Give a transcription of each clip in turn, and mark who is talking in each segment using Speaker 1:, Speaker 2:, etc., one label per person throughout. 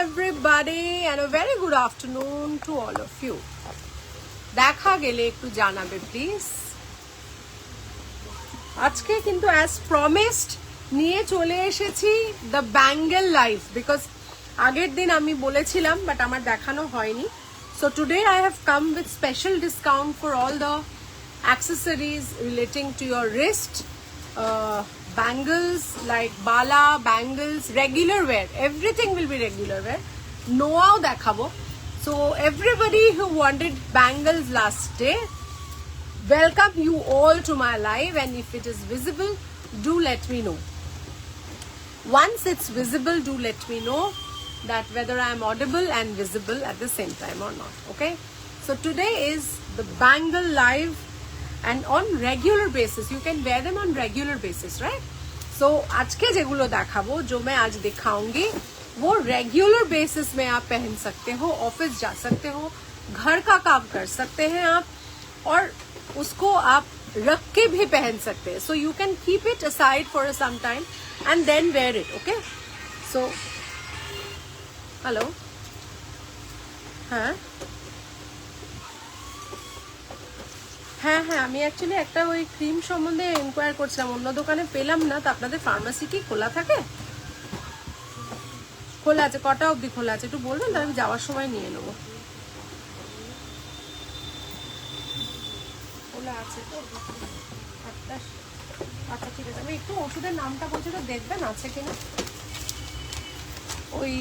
Speaker 1: everybody and a very good afternoon to all of you. দেখা গেলে একটু জানাবে প্লিজ। আজকে কিন্তু as promised নিয়ে চলে এসেছি the bangle live because আগের দিন আমি বলেছিলাম বাট আমার দেখানো হয়নি। So today I have come with special discount for all the accessories relating to your wrist, bangles like bala, bangles, regular wear, everything will be regular wear. Noao dekhabo. So everybody who wanted bangles last day, welcome you all to my live, and if it is visible, do let me know. Once it's visible, do let me know that whether I am audible and visible at the same time or not. Okay, so today is the bangle live and on regular basis you can wear them on regular basis, right? So आज के जेगुलो देखाबो जो मैं आज दिखाऊंगी वो regular basis में आप पहन सकते हो, ऑफिस जा सकते हो, घर का काम कर सकते हैं आप, और उसको आप रख के भी पहन सकते हैं. So you can keep it aside for some time and then wear it. Okay, so hello, হ্যাঁ আমি অ্যাকচুয়ালি একটা ওই ক্রিম সম্বন্ধে ইনকোয়ার করছিলাম, অন্য দোকানে পেলাম না। তো আপনাদের ফার্মাসি কি খোলা থাকে? খোলা আছে, কটা অবধি খোলা আছে একটু বলবেন, তাহলে আমি যাওয়ার সময় নিয়ে নেবো। খোলা আছে তো আচ্ছা ঠিক আছে, আমি একটু ওষুধের নামটা বলছি তো দেখবেন আছে কিনা। ওই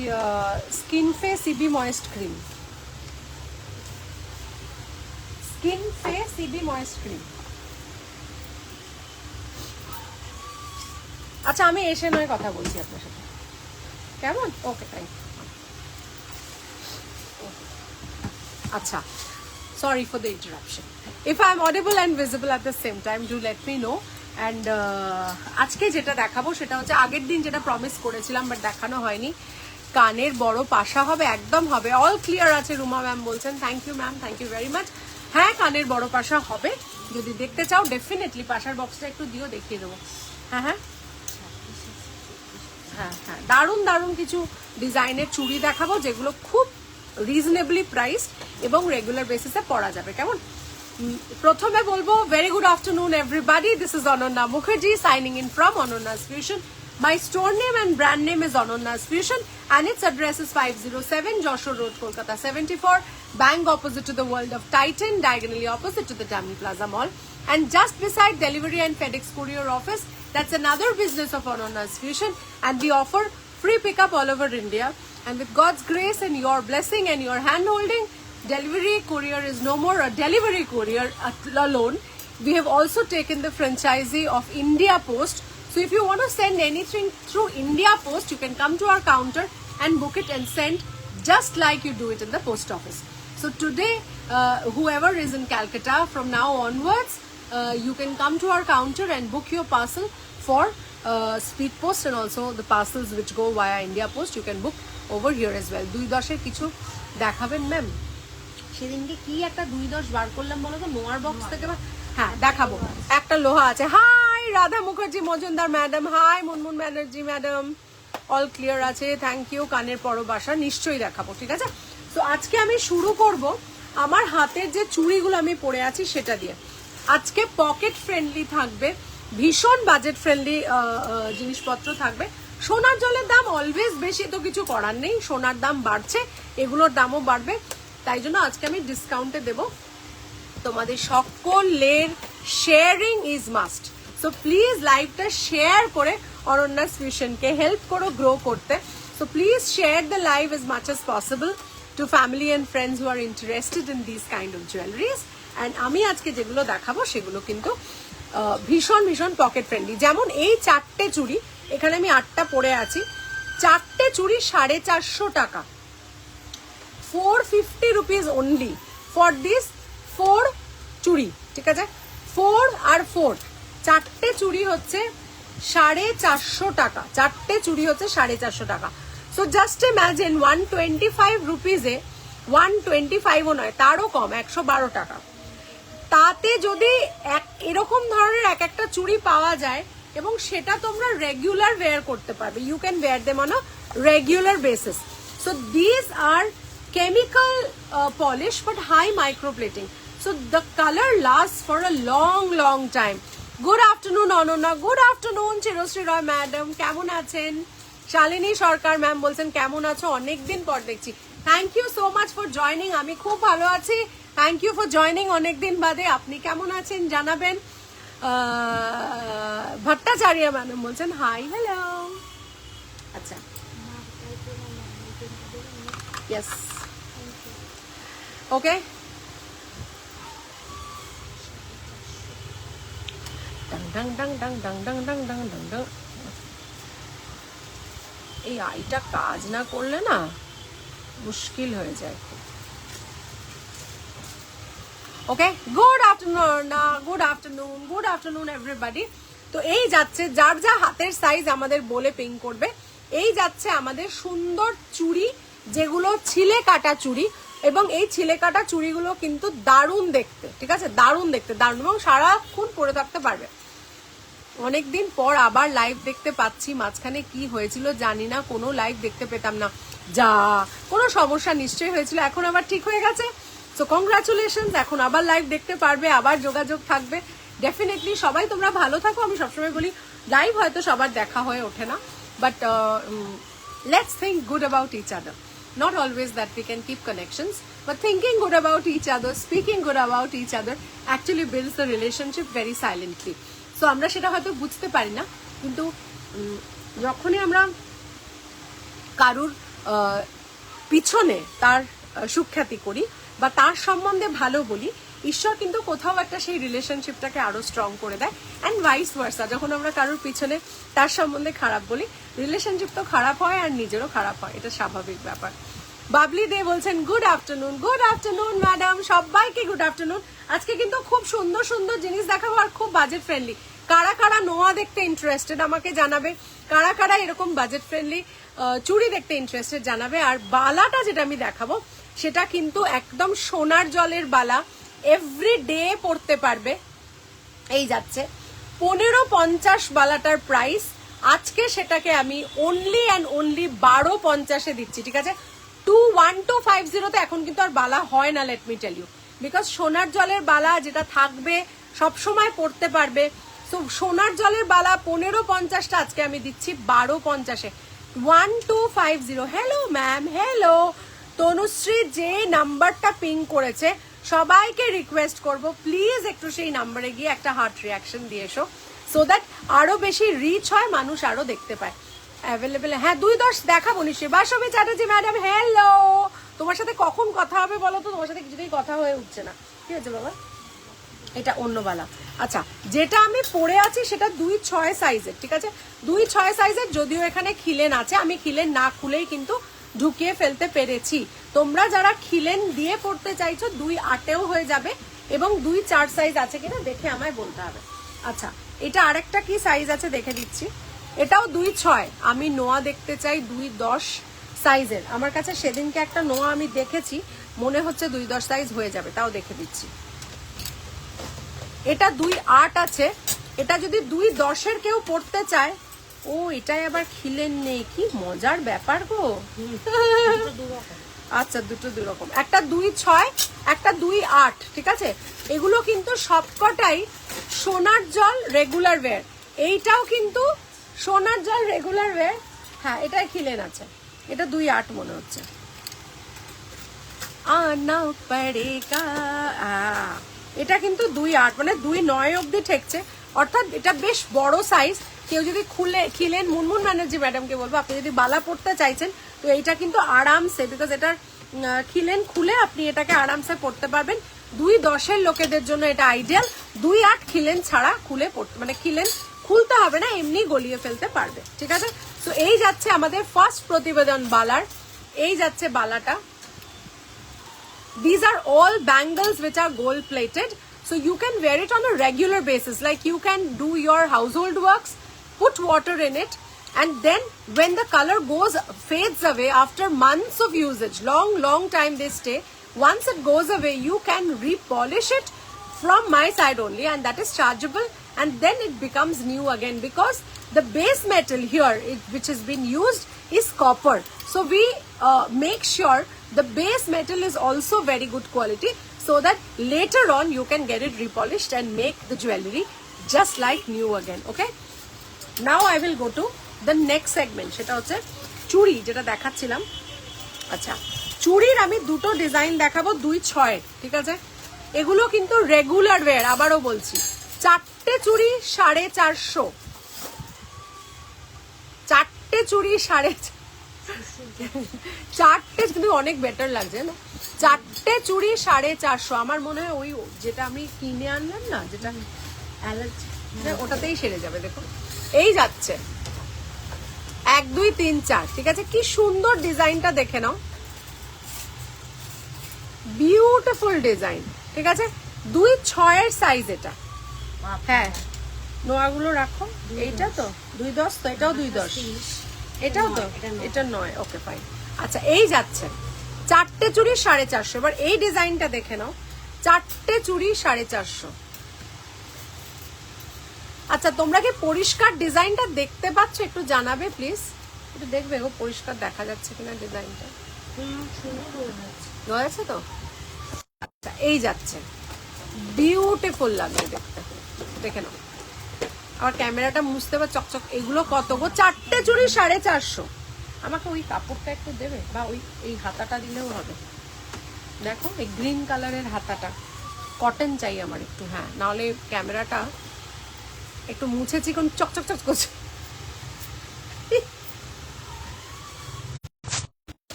Speaker 1: স্কিন ফে সিবি ময়েস্ট ক্রিম, স্কিন ফে সিবি ময়েস্ট ক্রিম। আচ্ছা আমি এসে নয় কথা বলছি আপনার সাথে, কেমন? Okay thank you. আচ্ছা, sorry for the interruption. If I am audible and visible at the same time, do let me know. And আজকে যেটা দেখাবো সেটা হচ্ছে আগের দিন যেটা প্রমিস করেছিলাম বাট দেখানো হয়নি, কানের বড় পাশা হবে, একদম হবে, অল ক্লিয়ার আছে। রুমা ম্যাম বলছেন, thank you ma'am, thank you very much. হ্যাঁ কানের বড় পাশা হবে, যদি দেখতে চাও ডেফিনেটলি পাশার বক্সটা একটু দিও, দেখিয়ে দেবো। হ্যাঁ দারুণ কিছু ডিজাইনের চুড়ি দেখাবো যেগুলো খুব রিজনেবলি প্রাইসড এবং রেগুলার বেসিসে পরা যাবে। কেমন? প্রথমে বলবো very good afternoon everybody, this is Ananya Mukherjee signing in from অনন্যাস fusion. My store name and brand name is Anonna's Fusion and its address is 507 Joshua Road, Kolkata 74, bang opposite to the World of Titan, diagonally opposite to the Tamil Plaza Mall, and just beside Delivery and FedEx Courier Office. That's another business of Anonna's Fusion, and we offer free pickup all over India. And with God's grace and your blessing and your hand holding, Delivery Courier is no more a delivery courier alone. We have also taken the franchisee of India Post. So if you want to send anything through India Post, you can come to our counter and book it and send just like you do it in the post office. So today, whoever is in Calcutta, from now onwards, you can come to our counter and book your parcel for speed post, and also the parcels which go via India Post, you can book over here as well. 2-10 কিছু দেখাবেন ma'am? সেদিনকে কি একটা 2-10 বার করলাম বলো তো নোয়ার box থেকে? হ্যাঁ দেখাবো, একটা লোহা আছে। Hi Radha Mukherjee Majumdar madam, hi Munmun Banerjee madam, all clear আছে, থ্যাংক ইউ। কানের পরবাসা নিশ্চয়ই দেখাবো, ঠিক আছে। তো আজকে আমি শুরু করব আমার হাতের যে চুড়িগুলো আমি পরে আছি সেটা দিয়ে। আজকে পকেট ফ্রেন্ডলি থাকবে, ভীষণ বাজেট ফ্রেন্ডলি জিনিসপত্র থাকবে। সোনার জলের দাম অলওয়েজ বেশি, তো কিছু করার নেই, সোনার দাম বাড়ছে, এগুলোর দামও বাড়বে, তাই জন্য আজকে আমি ডিসকাউন্টে দেবো। তোমাদের সকলের sharing is must, so please লাইভটা শেয়ার করে অনন্যাস ফিউশনকে হেল্প করো গ্রো করতে। So please share the live as much as possible to family and friends who are interested in this kind of jewelleries. And আমি আজকে যেগুলো দেখাবো সেগুলো কিন্তু ভীষণ পকেট ফ্রেন্ডলি। যেমন এই 4টে চুড়ি, এখানে আমি 8টা পরে আছি, 4টে চুড়ি 450 টাকা, 450 রুপিস অনলি ফর দিস 4 চুড়ি, ঠিক আছে। 4 আর 4 4টে চুড়ি হচ্ছে 450 টাকা, 4টে চুড়ি হচ্ছে 450 টাকা। সো জাস্ট ইমাজিন 125 রুপিসে, 125ও নয় তারও কম, 112 টাকা, তাতে যদি এরকম ধরনের একটা চুড়ি পাওয়া যায় এবং সেটা তোমরা রেগুলার ওয়্যার করতে পারবে, you can wear them on a regular basis. So these are chemical polish but high microplating. So the color lasts for a long time. Good afternoon Anona, good afternoon Chirosri Roy madam, কেমন আছেন? শালিনী সরকার ma'am বলছেন কেমন আছো, অনেকদিন পর দেখছি। Thank you so much for joining, আমি খুব ভালো আছি। থ্যাংক ইউ ফর জয়নিং, অনেকদিন বাদে। আপনি কেমন আছেন জানাবেন। ভট্টাচার্য ম্যাডাম বলছেন হাই হ্যালো। আচ্ছা ইয়েস ওকে। ডাং ডাং ডাং ডাং ডাং ডাং ডাং ডাং ডাং। এই আইটা কাজ না করলে না মুশকিল হয়ে যায়। ওকে, গুড আফটারনুন এভরিবডি। তো এই যাচ্ছে যার যা হাতের সাইজ আমাদের বলে পিং করবে। এই যাচ্ছে আমাদের সুন্দর চুড়ি, যেগুলো ছিলে কাটা চুড়ি, এবং এই ছিলে কাটা চুড়িগুলো কিন্তু দারুণ দেখতে, ঠিক আছে, দারুণ দেখতে, দারুণ, এবং সারাক্ষণ পরে থাকতে পারবে। অনেকদিন পর আবার লাইভ দেখতে পাচ্ছি, মাঝখানে কি হয়েছিল জানি না, কোনো লাইভ দেখতে পেতাম না, যা কোনো সমস্যা নিশ্চয়ই হয়েছিল, এখন আবার ঠিক হয়ে গেছে। সো কংগ্রাচুলেশনস, এখন আবার লাইভ দেখতে পারবে, আবার যোগাযোগ থাকবে ডেফিনেটলি। সবাই তোমরা ভালো থাকো। আমি সবসময় বলি লাইভ হয়তো সবার দেখা হয়ে ওঠে না, but let's think good about each other. Not always that we can keep connections, but thinking good about each other, speaking good about each other actually builds the relationship very silently. So আমরা সেটা হয়তো বুঝতে পারি না, কিন্তু যখনই আমরা কারুর পিছনে তার সুখ্যাতি করি বা তার সম্বন্ধে ভালো বলি, ঈশ্বর কিন্তু কোথাও একটা সেই রিলেশনশিপটাকে আরো স্ট্রং করে দেয়। অ্যান্ড ভাইস ভার্সা, যখন আমরা কারুর পিছনে তার সম্বন্ধে খারাপ বলি, রিলেশনশিপ তো খারাপ হয় আর নিজেরও খারাপ হয়, এটা স্বাভাবিক ব্যাপার। বাবলি দে বলছেন গুড আফটারনুন ম্যাডাম, সবাইকে গুড আফটারনুন। আজকে কিন্তু খুব সুন্দর সুন্দর জিনিস দেখাবো আর খুব বাজেট ফ্রেন্ডলি। কারা কারা নোয়া দেখতে ইন্টারেস্টেড আমাকে জানাবে, কারা কারা এরকম বাজেট ফ্রেন্ডলি চুড়ি দেখতে ইন্টারেস্টেড জানাবে। আর বালাটা যেটা আমি দেখাবো সেটা কিন্তু একদম সোনার জলের বালা, এভরি ডে পড়তে পারবে। এই যাচ্ছে 1550 বালাটার প্রাইস, আজকে সেটাকে আমি অনলি অ্যান্ড অনলি 1250 দিচ্ছি, ঠিক আছে। 21250 এখন কিন্তু আর বালা হয় না, let me tell you, because সোনার জলের বালা যেটা থাকবে সবসময় পড়তে পারবে। সো সোনার জলের বালা 1550টা আজকে আমি দিচ্ছি 1250। 1250। হ্যালো ম্যাম, হ্যালো তনুশ্রী, যে নাম্বারটা পিং করেছে সবাইকে রিকোয়েস্ট করব প্লিজ একটু সেই নাম্বারে গিয়ে একটা হার্ট রিয়াকশন দিয়ে এসো, সো দ্যাট আরো বেশি রিচ হয়, মানুষ আরো দেখতে পায়। অ্যাভেলেবেল, হ্যাঁ 2-10 দেখাবো নিশ্চয়ই। বাসবী চ্যাটার্জি ম্যাডাম হ্যালো, তোমার সাথে কখন কথা হবে বলো তো, তোমার সাথে কিছুতেই কথা হয়ে উঠছে না। ঠিক আছে বাবা, এটা অন্য বালা। আচ্ছা, যেটা আমি পরে আছি সেটা 2-6 সাইজের, ঠিক আছে, 2-6 সাইজের। যদিও এখানে খিলেন আছে, আমি খিলেন না খুলেই কিন্তু ঢুকিয়ে ফেলতে পেরেছি। তোমরা যারা খিলেন দিয়ে পড়তে চাইছো 2-8-এও হয়ে যাবে, এবং 2-4 সাইজ আছে কিনা দেখে আমায় বলতে হবে। আচ্ছা, এটা আরেকটা কি সাইজ আছে দেখে দিচ্ছি, এটাও 2-6। আমি নোয়া দেখতে চাই 2-10 সাইজের। আমার কাছে সেদিনকে একটা নোয়া আমি দেখেছি, মনে হচ্ছে 2-10 সাইজ হয়ে যাবে, তাও দেখে দিচ্ছি। এটা 2-8 আছে, এটা যদি 2-10-এর কেউ পড়তে চায়, ও এটাই আবার খিলেন নেই, কি মজার ব্যাপার গো। আচ্ছা, দুটো দুই রকম, একটা 2-6, একটা 2-8, ঠিক আছে। এগুলো কিন্তু সবকটাই সোনার জল রেগুলার ওয়্যার। এইটাও কিন্তু সোনার জল রেগুলার ওয়্যার, হ্যাঁ এটাই খিলেন আছে, এটা 2-8 মনে হচ্ছে। আনা পড়েগা, এটা কিন্তু 2-8 মানে 2-9 অব্দি ঠেকছে, অর্থাৎ এটা বেশ বড় সাইজ। কেউ যদি খিলেন, মুনমুন ব্যানার্জি ম্যাডামকে বলবো আপনি যদি বালা পড়তে চাইছেন তো এইটা কিন্তু আরামসে, বিকজ এটার খিলেন খুলে আপনি এটাকে আরামসে পড়তে পারবেন। 2-10-এর লোকেদের জন্য এটা আইডিয়াল। 2-8 খিলেন ছাড়া খুলে পড়তে, মানে খিলেন খুলতে হবে না, এমনি গলিয়ে ফেলতে পারবে, ঠিক আছে। তো এই যাচ্ছে আমাদের ফার্স্ট প্রতিবেদন বালার। এই যাচ্ছে বালাটা। These are all bangles which are gold plated, so you can wear it on a regular basis, like you can do your household works, put water in it, and then when the color fades away after months of usage, long time they stay, once it goes away you can repolish it from my side only, and that is chargeable, and then it becomes new again, because the base metal here which has been used is copper. So we make sure the base metal is also very good quality, so that later on you can get it repolished and make the jewelry just like new again. Okay, now I will go to the next segment, সেটা হচ্ছে চুড়ি, যেটা দেখাচ্ছিলাম। আচ্ছা, চুড়ির আমি দুটো design দেখাবো, 2-6, ঠিক আছে? এগুলো কিন্তু রেগুলার ওয়্যার, আবারও বলছি, 4টে চুড়ি 450, 4টে চুড়ি 4টে কিন্তু অনেক বেটার লাগছে না, 4টে চুড়ি 450। আমার মনে হয় ওই যেটা আমি কিনে আনলাম না, যেটা অ্যালার্জি, ওটাতেই সেরে যাবে। দেখো এই যাচ্ছে 1 2 3 4, ঠিক আছে? কি সুন্দর ডিজাইনটা দেখে নাও, বিউটিফুল ডিজাইন, ঠিক আছে? 2-6 এর সাইজ এটা। হ্যাঁ, নোয়াগুলো রাখো। এইটা তো 2-10, তো এটাও 2-10, এটাও তো, এটা 9। Okay fine. আচ্ছা, এই যাচ্ছে 4টে চুড়ি 450। এবার এই ডিজাইনটা দেখে নাও, 4টে চুড়ি 450। আচ্ছা, তোমরা কি পরিষ্কার ডিজাইনটা দেখতে পাচ্ছ? একটু জানাবে প্লিজ, একটু দেখবে গো পরিষ্কার দেখা যাচ্ছে কিনা ডিজাইনটা। হয়েছে তো? আচ্ছা, এই যাচ্ছে, বিউটিফুল লাগবে দেখতে, দেখে নাও। আমার ক্যামেরাটা মুছতে বা চকচক। এগুলো কত গো? 4টে চুড়ি 450। আমাকে ওই কাপড়টা একটু দেবে, বা ওই এই হাতাটা দিলেও হবে। দেখো এই গ্রিন কালারের হাতাটা, কটন চাই আমার একটু। হ্যাঁ, নাহলে ক্যামেরাটা একটু মুছেছি, কোন চকচক চক করছে।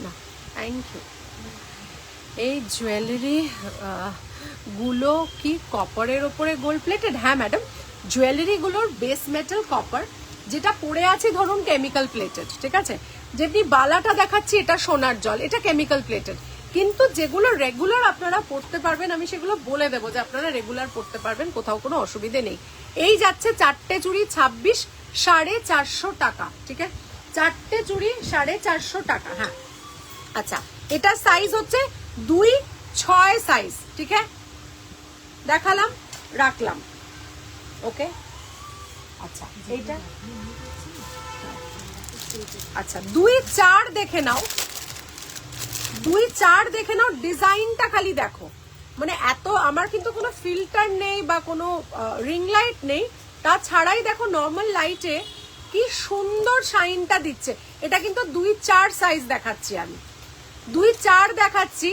Speaker 1: না, থ্যাংক ইউ। এই জুয়েলারি গুলো কি কপারের ওপরে গোল্ড প্লেটেড? হ্যাঁ ম্যাডাম, জুয়েলারি গুলোর বেস মেটাল কপার, যেটা পড়ে আছে ধরুন কেমিক্যাল প্লেটেড, ঠিক আছে? যেমনি বালাটা দেখাচ্ছি, এটা সোনার জল, এটা কেমিক্যাল প্লেটেড। কিন্তু যেগুলো রেগুলার আপনারা পড়তে পারবেন, আমি সেগুলো বলে দেবো যে আপনারা রেগুলার পড়তে পারবেন, কোথাও কোনো অসুবিধে নেই। এই যাচ্ছে 4টে চুড়ি 26 450 টাকা, ঠিক আছে? 4টে চুড়ি 450 টাকা। হ্যাঁ, আচ্ছা, এটা সাইজ হচ্ছে 2-6 সাইজ, ঠিক আছে? দেখালাম, রাখলাম। ওকে, আচ্ছা, এইটা আচ্ছা 2-4 দেখে নাও, 2-4 দেখে নাও, ডিজাইনটা খালি দেখো। মানে এত, আমার কিন্তু কোনো ফিল্টার নেই বা কোনো রিং লাইট নেই, তাছাড়াই দেখো নর্মাল লাইটে কি সুন্দর শাইনটা দিচ্ছে। এটা কিন্তু 2-4 সাইজ দেখাচ্ছি আমি, 2-4 দেখাচ্ছি।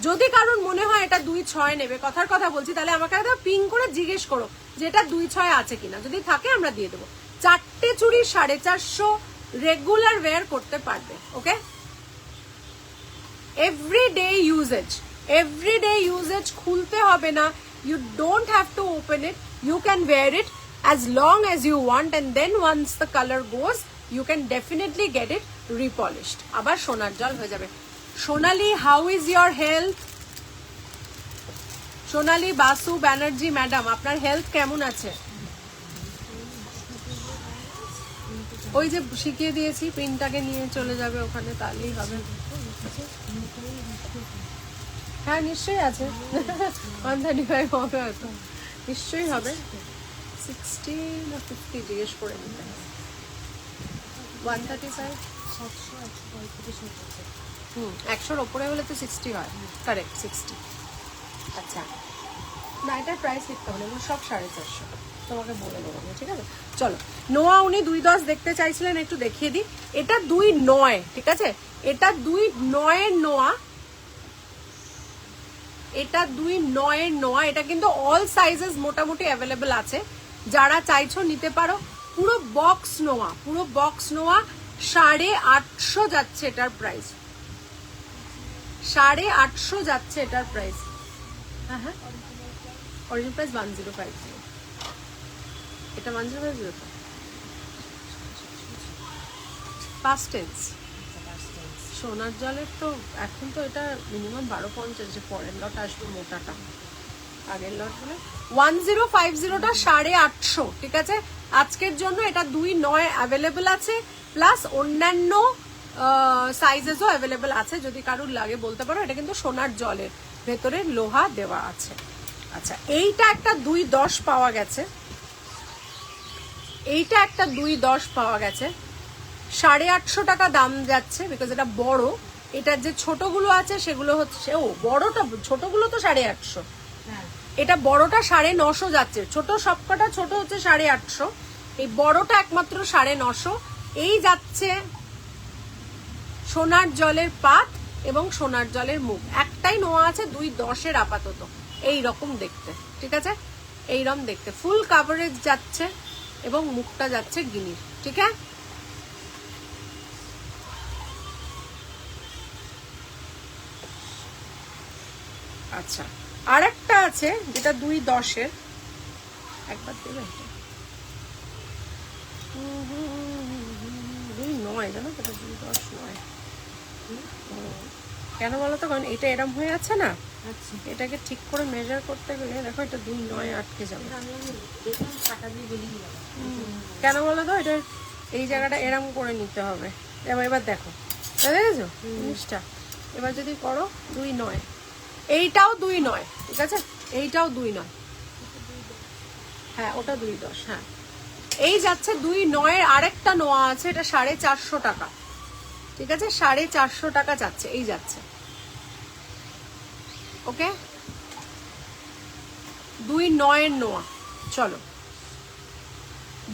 Speaker 1: যদি কারণ মনে হয় এটা 2-6 নেবে, কথার কথা বলছি, তাহলে আমাকে একটা পিং করে জিজ্ঞেস করো যে এটা 2-6 আছে কিনা। যদি থাকে আমরা দিয়ে দেবো। 4টে চুড়ি 450, রেগুলার ওয়্যার করতে পারবে। Okay, everyday usage, everyday usage, খুলতে হবে না। You don't have to open it, you can wear it as long as you want, and then once the color goes you can definitely get it repolished, আবার সোনার জল হয়ে যাবে। Sonali, how is your health? Sonali Basu Banerjee madam, আপনার health কেমন আছে? ওই যে শিখিয়ে দিয়েছি, পিনটাকে নিয়ে চলে যাবে ওখানে, তাহলেই হবে। হ্যাঁ, নিশ্চয়ই আছে। 135 হবে হয়তো, নিশ্চয়ই হবে। 60 না 50 জিজ্ঞেস করে নিতে হবে। 135, 100-র ওপরে হলে তো 60 হয়, কারেক্ট 60। আচ্ছা, না এটার প্রাইস লিখতে হবে, এগুলো সব 450, তোমাকে বলে দেবো, ঠিক আছে? চলো, নোয়া উনি 2-10 দেখতে চাইছিলেন, একটু দেখিয়ে দিই। এটা 2-9, ঠিক আছে? এটা 2-9 নোয়া, এটা 2-9 নোয়া। এটা কিন্তু অল সাইজেস মোটামুটি অ্যাভেলেবেল আছে, যারা চাইছো নিতে পারো। পুরো বক্স নোয়া, পুরো বক্স নোয়া, 850 যাচ্ছে এটার প্রাইস, 850 যাচ্ছে এটার প্রাইস। হ্যাঁ হ্যাঁ, অরিজিনাল প্রাইস 1050, এটা 1050 তো পাস্ট টেন্স। সোনার জলের তো এখন তো এটা মিনিমাম 1250, যে পরের লট আসবে মোটাটা, আগের লট হলে 1050টা 850, ঠিক আছে? আজকের জন্য এটা 2-9 অ্যাভেলেবেল আছে, প্লাস অন্যান্য সাইজেসও অ্যাভেলেবেল আছে, যদি কারোর লাগে বলতে পারো। এটা কিন্তু সোনার জলের ভেতরে লোহা দেওয়া আছে। আচ্ছা, এইটা একটা 2-10 পাওয়া গেছে, এইটা একটা 2.10 পাওয়া গেছে, 850 টাকা দাম যাচ্ছে, বিকজ এটা বড়। এটার যে ছোটগুলো আছে সেগুলো হচ্ছে, ও বড়টা, ছোটগুলো তো 850, এটা বড়টা 950 যাচ্ছে। ছোট সবকটা ছোট হচ্ছে 850, এই বড়টা একমাত্র 950। এই যাচ্ছে সোনার জলের পাত এবং সোনার জলের মুখ, একটাই নোয়া আছে 2.10 আপাতত, এই রকম দেখতে, ঠিক আছে, এইরকম দেখতে, ফুল কাভারেজ যাচ্ছে এবং মুখটা যাচ্ছে গিনির, ঠিক আছে। আচ্ছা, আর একটা আছে যেটা 2.10, একবার দেবে, 2.9 জানো, এটা 2.10 নয়। কেন বলো তো, কারণ এটা এরম হয়ে আছে না, এটাকে ঠিক করে মেজার করতে গেলে দেখো এটা 2.9 আটকে যাবে। কেন বলো তো, এটা এই জায়গাটা এরম করে নিতে হবে। এবার দেখো, দেখেছো জিনিসটা, এবার যদি করো 2.9, এইটাও 2.9, ঠিক আছে, এইটাও 2.9, হ্যাঁ ওটা 2.10, হ্যাঁ। এই যাচ্ছে 2.9 এর আরেকটা নোয়া আছে, এটা 450 টাকা, ঠিক আছে, 450 টাকা যাচ্ছে, এই যাচ্ছে, ওকে। 2.9 এর নোয়া, চলো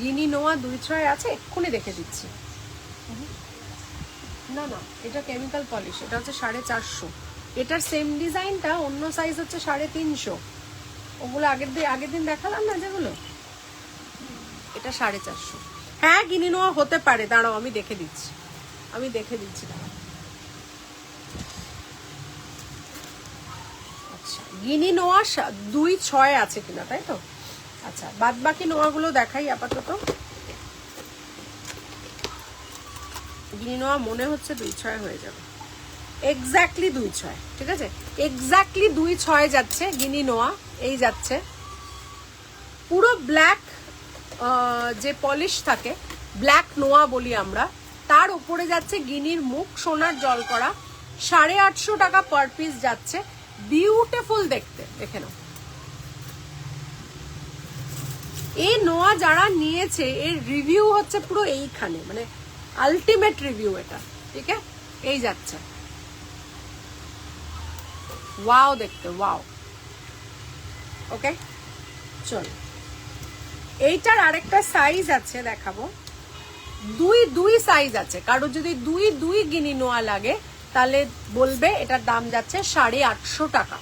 Speaker 1: গিনি নোয়া 2.6 আছে, এক্ষুনি দেখে দিচ্ছি। না না, এটা কেমিক্যাল পলিশ, এটা হচ্ছে 450। এটার সেম ডিজাইনটা অন্য সাইজ হচ্ছে 350, ওগুলো আগের দিন দেখালাম না যেগুলো, এটা 450। হ্যাঁ গিনি নোয়া হতে পারে, দাঁড়াও আমি দেখে দিচ্ছি, দাঁড়াও। আচ্ছা, গিনি নোয়া 2.6 আছে কিনা, তাই তো। আচ্ছা, বাদ বাকি নোয়াগুলো দেখাই আপাতত। গিনি নোয়া মনে হচ্ছে 2.6 হয়ে যাবে, এক্স্যাক্টলি 2.6, ঠিক আছে, এক্স্যাক্টলি 2.6 যাচ্ছে গিনি নোয়া, এই যাচ্ছে পুরো ব্ল্যাক, যে পলিশ থাকে, ব্ল্যাক নোয়া বলি আমরা, তার উপরে যাচ্ছে গিনির মুখ, সোনার জল করা, 850 টাকা পার পিস যাচ্ছে, বিউটিফুল দেখতে, দেখে নাও। এই নোয়া যারা নিয়েছে এর রিভিউ হচ্ছে পুরো এইখানে, মানে আলটিমেট রিভিউ এটা, ঠিক আছে, এই যাচ্ছে, ওয়াও দেখতে, ওয়াও, ওকে। চল, এইটার আরেকটা সাইজ আছে দেখাবো, 2.2 সাইজ আছে, কারো যদি 2.2 গিনি নোয়া লাগে তাহলে বলবে, এটার দাম যাচ্ছে 850 টাকা,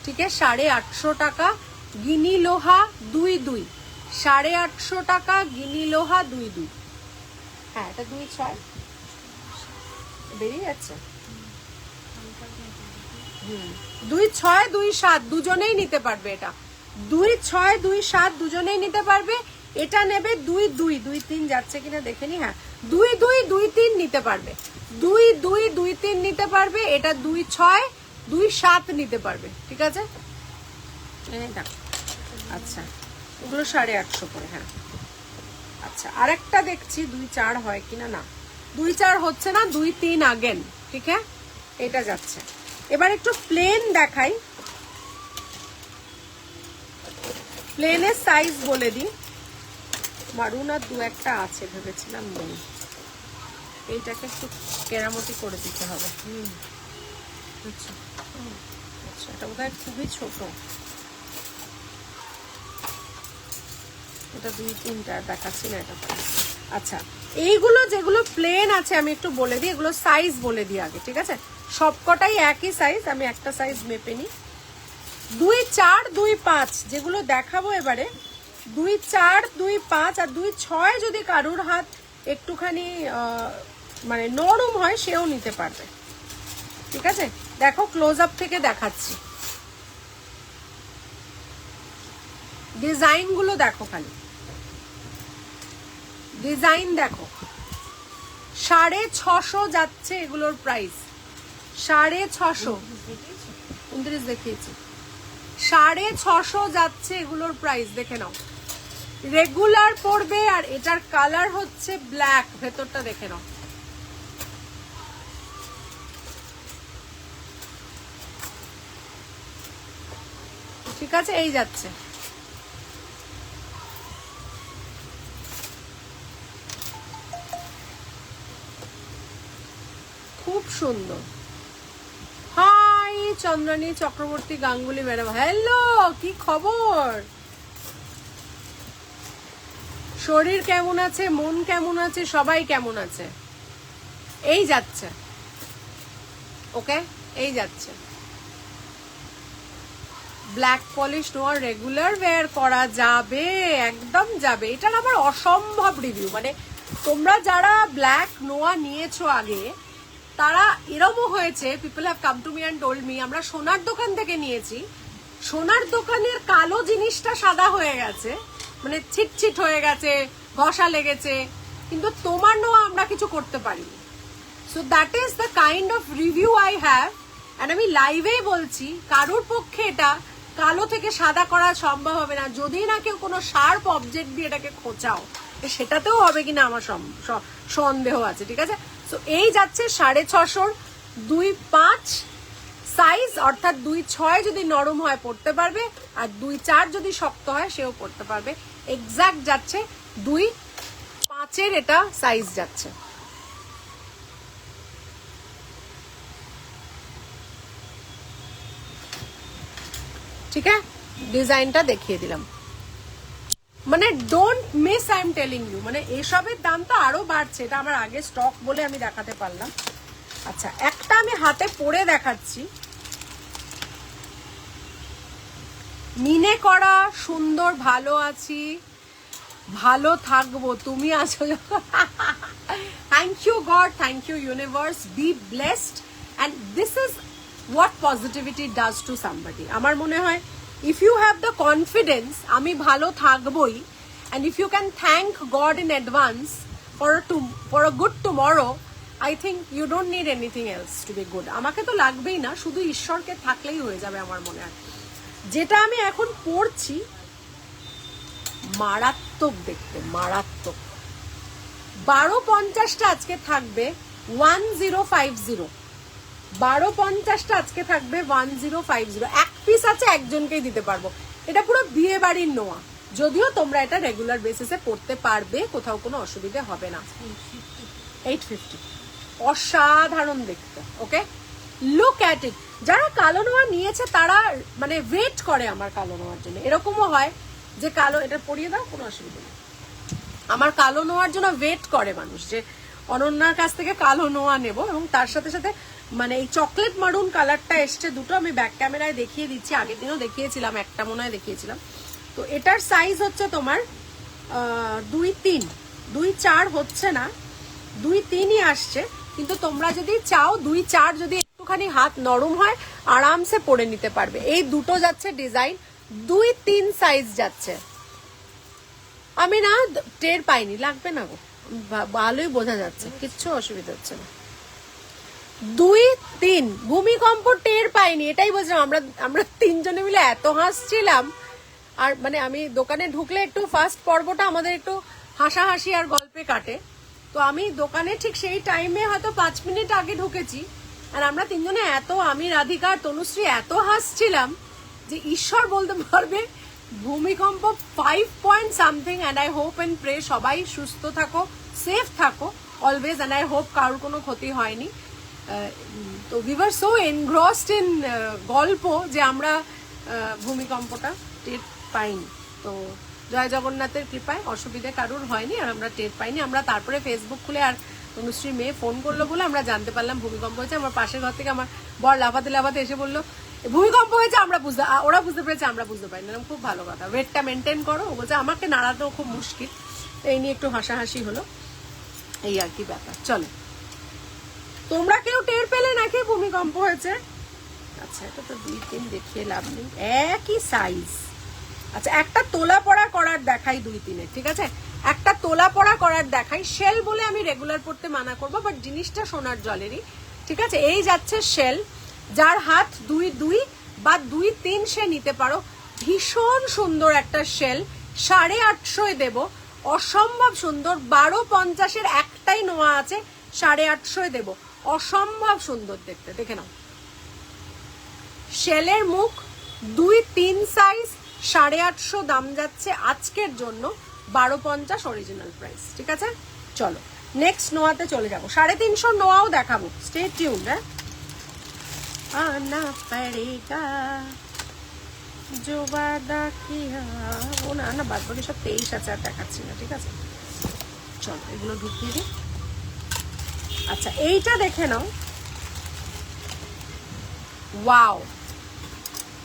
Speaker 1: ঠিক আছে, 850 টাকা গিনি লোহা 2.2, 850 টাকা গিনি লোহা 2.2, হ্যাঁ এটা 2.6 বেরিয়ে যাচ্ছে, 2.6 2.7 দুজনেই নিতে পারবে, এটা 2.6 2.7 দুজনেই নিতে পারবে। এটা নেবে 2.2 2.3 যাচ্ছে কিনা দেখে নি, হ্যাঁ 2.2 2.3 নিতে পারবে, 2.2 2.3 নিতে পারবে, এটা 2.6 2.7 নিতে পারবে, ঠিক আছে। আচ্ছা, ওগুলো 850 করে, হ্যাঁ। আচ্ছা, আরেকটা দেখছি 2.4 হয় কিনা, না 2.4 হচ্ছে না, 2.3 আগেন, ঠিক আছে, এটা যাচ্ছে। এবার একটু প্লেন দেখাই, প্লেনের সাইজ বলে দিই, মারুন আর 2-1টা আছে, ভেবেছিলাম নেই, এইটাকে একটু কেরামতি করে দিতে হবে। আচ্ছা, এটা বোধহয় খুবই ছোট, এটা 2-3টা দেখাচ্ছি না, এটা। আচ্ছা, এইগুলো যেগুলো প্লেন আছে আমি একটু বলে দিই, এগুলো সাইজ বলে দিই আগে, ঠিক আছে, সবকটাই একই সাইজ, আমি একটা সাইজ মেপে নিই। 2.4 2.5 যেগুলো দেখাবো এবারে, 2.4 2.5 আর 2.6 যদি কারুর হাত একটুখানি মানে নরম হয় সেও নিতে পারবে, ঠিক আছে। দেখো ক্লোজ আপ থেকে দেখাচ্ছি, ডিজাইন গুলো দেখো, খালি ডিজাইন দেখো, 650 যাচ্ছে এগুলোর প্রাইস, 650, 29 দেখিয়েছি, 650 যাচ্ছে এগুলোর প্রাইস, দেখে নাও, রেগুলার পড়বে, আর এটার কালার হচ্ছে ব্ল্যাক, ভেতরটা দেখে নাও, ঠিক আছে, এই যাচ্ছে। খুব সুন্দর। Hi Chandrani Chakraborty Ganguly madam, hello, কি খবর? শরীর কেমন আছে, মন কেমন আছে, সবাই কেমন আছে? এই যাচ্ছে, ওকে, এই যাচ্ছে। ব্ল্যাক পলিশ নোয়া রেগুলার ওয়্যার করা যাবে, একদম যাবে। এটার আমার অসম্ভব রিভিউ, মানে তোমরা যারা ব্ল্যাক নোয়া নিয়েছো আগে, তারা এরকমও হয়েছে, people have come to me and told me, আমরা সোনার দোকান থেকে নিয়েছি, সোনার দোকানের কালো জিনিসটা সাদা হয়ে গেছে, মানে ছিটছিট হয়ে গেছে, ঘষা লেগেছে, কিন্তু তোমার নোয়া আমরা কিছু করতে পারিনি। So that is the kind of review I have, and আমি লাইভেই বলছি, কারোর পক্ষে এটা কালো থেকে সাদা করা সম্ভব হবে না, যদি না কেউ কোনো শার্প অবজেক্ট দিয়ে এটাকে খোঁচাও, সেটাতেও হবে কিনা আমার সন্দেহ আছে, ঠিক আছে? সো এই যাচ্ছে 650 2.5 সাইজ, অর্থাৎ 2.6 যদি নরম হয় পড়তে পারবে, আর 2.4 যদি শক্ত হয় সেও পড়তে পারবে। এক্সাক্ট যাচ্ছে 2.5 এটা সাইজ যাচ্ছে। ঠিক আছে, ডিজাইনটা দেখিয়ে দিলাম, মানে don't miss, I am telling you, মানে এসবের দাম তো আরো বাড়ছে, এটা আমার আগে স্টক বলে আমি দেখাতে পারলাম। আচ্ছা, একটা আমি হাতে পরে দেখাচ্ছি, মিনে করা, সুন্দর, ভালো আছি, ভালো থাকবো, তুমি আছো। Thank you God, thank you universe, be blessed, and this is what positivity does to somebody. আমার মনে হয় if you have the confidence আমি ভালো থাকবই, and if you can thank God in advance for a good tomorrow, I think you don't need anything else to be good. আমাকে তো লাগবেই না, শুধু ঈশ্বরকে থাকলেই হয়ে যাবে আমার মনে হয়। যেটা আমি এখন পড়ছি মারাত্মক দেখতে, মারাত্মক। 1250টা আজকে থাকবে 1050, 1250টা আজকে থাকবে 1050। এক পিস আছে, একজনকেই দিতে পারবো। এটা পুরো বিয়ে বাড়ির নোয়া, যদিও তোমরা এটা রেগুলার বেসিসে পড়তে পারবে, কোথাও কোনো অসুবিধা হবে না। 850, অসাধারণ দেখতে। ওকে, লুক অ্যাট ইট। যারা কালো নোয়া নিয়েছে তারা মানে ওয়েট করে আমার কালো নোয়ার জন্য। এরকমও হয় যে কালো, এটা পরিয়ে দাও, কোনো অসুবিধা নেই, আমার কালো নোয়ার জন্য ওয়েট করে মানুষ, যে অনন্যার কাছ থেকে কালো নোয়া নেব। এবং তার সাথে সাথে মানে এই চকলেট মারুন কালারটা এসছে দুটো, আমি ব্যাক ক্যামেরায় দেখিয়ে দিচ্ছি, আগের দিনও দেখিয়েছিলাম, একটা মনে হয় দেখিয়েছিলাম। তো এটার সাইজ হচ্ছে তোমার 2.3, 2.4 হচ্ছে না, 2.3ই আসছে। কিন্তু তোমরা যদি চাও 2.4, যদি একটুখানি হাত নরম হয় আরামসে পরে নিতে পারবে। এই দুটো যাচ্ছে ডিজাইন, 2.3 সাইজ যাচ্ছে। আমি না টের পাইনি, লাগবে না গো, ভালোই বোঝা যাচ্ছে, কিচ্ছু অসুবিধা হচ্ছে না। 2.3 ভূমিকম্প টের পাইনি, এটাই বলছিলাম। আমরা তিনজনে মিলে এত হাসছিলাম, আর মানে আমি দোকানে ঢুকলে একটু ফার্স্ট পর্বটা আমাদের একটু হাসাহাসি আর গল্পে কাটে। তো আমি দোকানে ঠিক সেই টাইমে হয়তো 5 মিনিট আগে ঢুকেছি, আর আমরা তিনজনে এত, আমি, রাধিকা, তনুশ্রী এত হাসছিলাম যে ঈশ্বর বলতে পারবে ভূমিকম্প 5 point something. And I hope and pray সবাই সুস্থ থাকো, সেফ থাকো অলওয়েজ, অ্যান্ড আই হোপ কারোর কোনো ক্ষতি হয়নি। তো we were so engrossed in গল্প যে আমরা ভূমিকম্পটা টের পাইনি। তো জয় জগন্নাথের কৃপায় অসুবিধে কারোর হয়নি, আর আমরা টের পাইনি। আমরা তারপরে ফেসবুক খুলে, আর তনুশ্রীর মেয়ে ফোন করলো বলে আমরা জানতে পারলাম ভূমিকম্প হয়েছে। আমার পাশের ঘর থেকে আমার বর লাফাতে লাফাতে এসে বললো ভূমিকম্প হয়েছে, ওরা বুঝতে পেরেছে, আমরা বুঝতে পারি না। খুব ভালো কথা, ওয়েটটা মেনটেন করো। ও বলছে আমাকে নাড়াতেও খুব মুশকিল, এই নিয়ে একটু হাসাহাসি হলো, এই আর কি ব্যাপার। চলো, তোমরা কেউ টের পেলে নাকি ভূমিকম্প হয়েছে? আচ্ছা, এটা তো 2.3 দেখিয়ে লাভ নেই, একই সাইজ। আচ্ছা, একটা তোলা পড়া করার দেখাই 2.3-এর, ঠিক আছে? একটা তোলা পড়া করার দেখাই। শেল বলে আমি রেগুলার পড়তে মানা করবো, বাট জিনিসটা সোনার জলেরই, ঠিক আছে? এই যাচ্ছে শেল, যার হাত 2.2 বা 2.3 সে নিতে পারো। ভীষণ সুন্দর একটা শেল, 850 দেব, অসম্ভব সুন্দর। 1250-এর একটাই নোয়া আছে, 850 দেব, অসম্ভব সুন্দর দেখতে, দেখে নাও। শেলের মুখ, 2.3 সাইজ, 850 দাম যাচ্ছে আজকের জন্য, 1250 অরিজিনাল প্রাইস, ঠিক আছে? চলো নেক্সট নোয়াতে চলে যাবো, 350 নোয়াও দেখাবো, স্টে টিউনড। হ্যাঁ, আনা পড়েগা जो वादा किया, ও না না, বাদ বাকি সব 23 আছে, আর দেখাচ্ছি না, ঠিক আছে। চলো এগুলো ঢুকিয়ে দিই। আচ্ছা এইটা দেখে নাও, ওয়াও,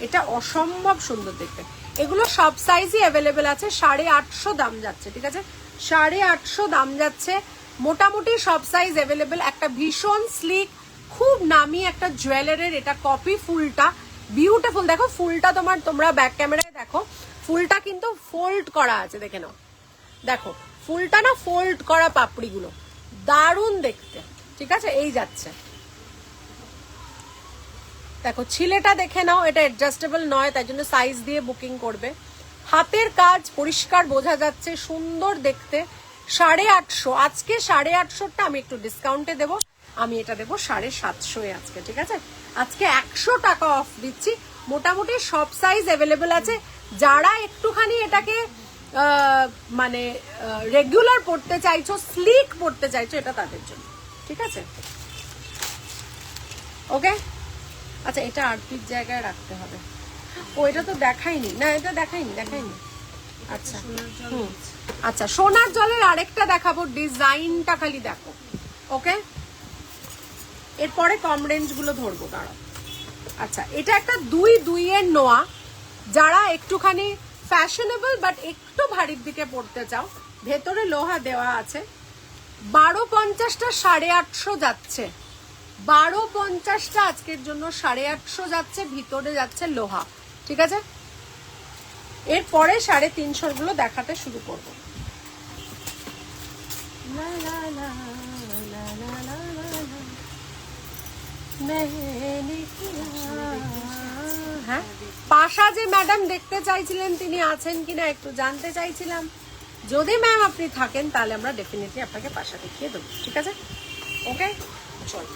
Speaker 1: এটা অসম্ভব সুন্দর দেখতে। এগুলো সব সাইজই অ্যাভেলেবেল আছে, 850 দাম যাচ্ছে, ঠিক আছে, 850 দাম যাচ্ছে, মোটামুটি সব সাইজ অ্যাভেলেবেল। একটা ভীষণ স্লিক, খুব নামি একটা জুয়েলারির এটা কপি, ফুলটা বিউটিফুল। দেখো ফুলটা তোমরা ব্যাক ক্যামেরায় দেখো, ফুলটা কিন্তু ফোল্ড করা আছে, দেখে নাও, দেখো ফুলটা না ফোল্ড করা পাপড়িগুলো, দারুণ দেখতে, ঠিক আছে। এই যাচ্ছে, দেখো ছিলেটা দেখে নাও, এটা অ্যাডজাস্টেবল নয়, তাই জন্য সাইজ দিয়ে বুকিং করবে। হাতের কাজ পরিষ্কার বোঝা যাচ্ছে, সুন্দর দেখতে। 850, আজকে 850টা আমি একটু ডিসকাউন্টে দেবো, আমি এটা দেবো 750 আজকে, ঠিক আছে। আজকে 100 টাকা অফ দিচ্ছি, মোটামুটি সব সাইজ অ্যাভেলেবেল আছে। যারা একটুখানি এটাকে মানে রেগুলার পড়তে চাইছো, স্লিক পড়তে চাইছো, এটা তাদের জন্য, ঠিক আছে। ওকে, আচ্ছা এটা আরপির জায়গায় রাখতে হবে। ও এটা তো দেখাইনি, না এটা দেখাইনি। আচ্ছা আচ্ছা, সোনার জলের আরেকটা দেখাবো, ডিজাইনটা খালি দেখো। ওকে, এরপরে কম রেঞ্জ গুলো ধরবো, দাঁড়াও। আচ্ছা এটা একটা 2 এর নোয়া, যারা একটুখানি ফ্যাশনেবল বাট একটু ভারীর দিকে পড়তে চাও, ভেতরে লোহা দেওয়া আছে। 1250টা 850 যাচ্ছে, 1250টা আজকের জন্য 850 যাচ্ছে, ভিতরে যাচ্ছে লোহা, ঠিক আছে। এরপরে 350 গুলো দেখাতে শুরু করবো। হ্যাঁ, পাশা যে ম্যাডাম দেখতে চাইছিলেন, তিনি আছেন কিনা একটু জানতে চাইছিলাম। যদি ম্যাম আপনি থাকেন তাহলে আমরা ডেফিনেটলি আপনাকে পাশা দেখিয়ে দেবো, ঠিক আছে। ওকে চল,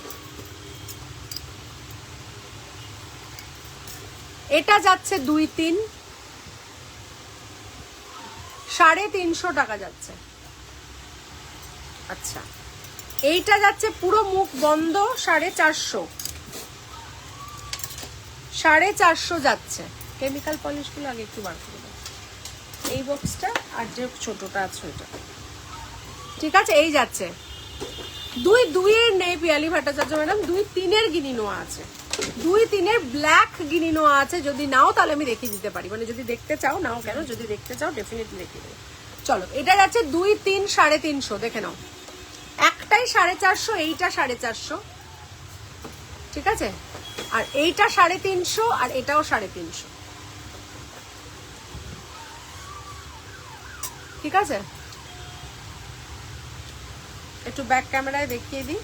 Speaker 1: এটা যাচ্ছে 2-3, 350 টাকা যাচ্ছে। আচ্ছা এইটা যাচ্ছে পুরো মুখ বন্ধ, 450, 450 যাচ্ছে। কেমিক্যাল পলিশ গুলো আগে একটু বার করে দাও, এই বক্সটা আর যে ছোটটা আছে ওইটা, ঠিক আছে। এই যাচ্ছে 2 এর নেই পিয়ালি ভট্টাচার্য ম্যাডাম, 2-3 এর গিনি নোয়া আছে, 2-3 এর ব্ল্যাক গিনি নোয়া আছে। যদি নাও তাহলে আমি দেখিয়ে দিতে পারি, মানে যদি দেখতে চাও নাও, কেন যদি দেখতে চাও ডেফিনেটলি দেখিয়ে দেবো। চলো এটা যাচ্ছে 2-3, 350, দেখে নাও। একটাই 450, এইটা 450, ঠিক আছে। আর এইটা 350, আর এটাও 350, ঠিক আছে। একটু ব্যাক ক্যামেরায় দেখিয়ে দিই।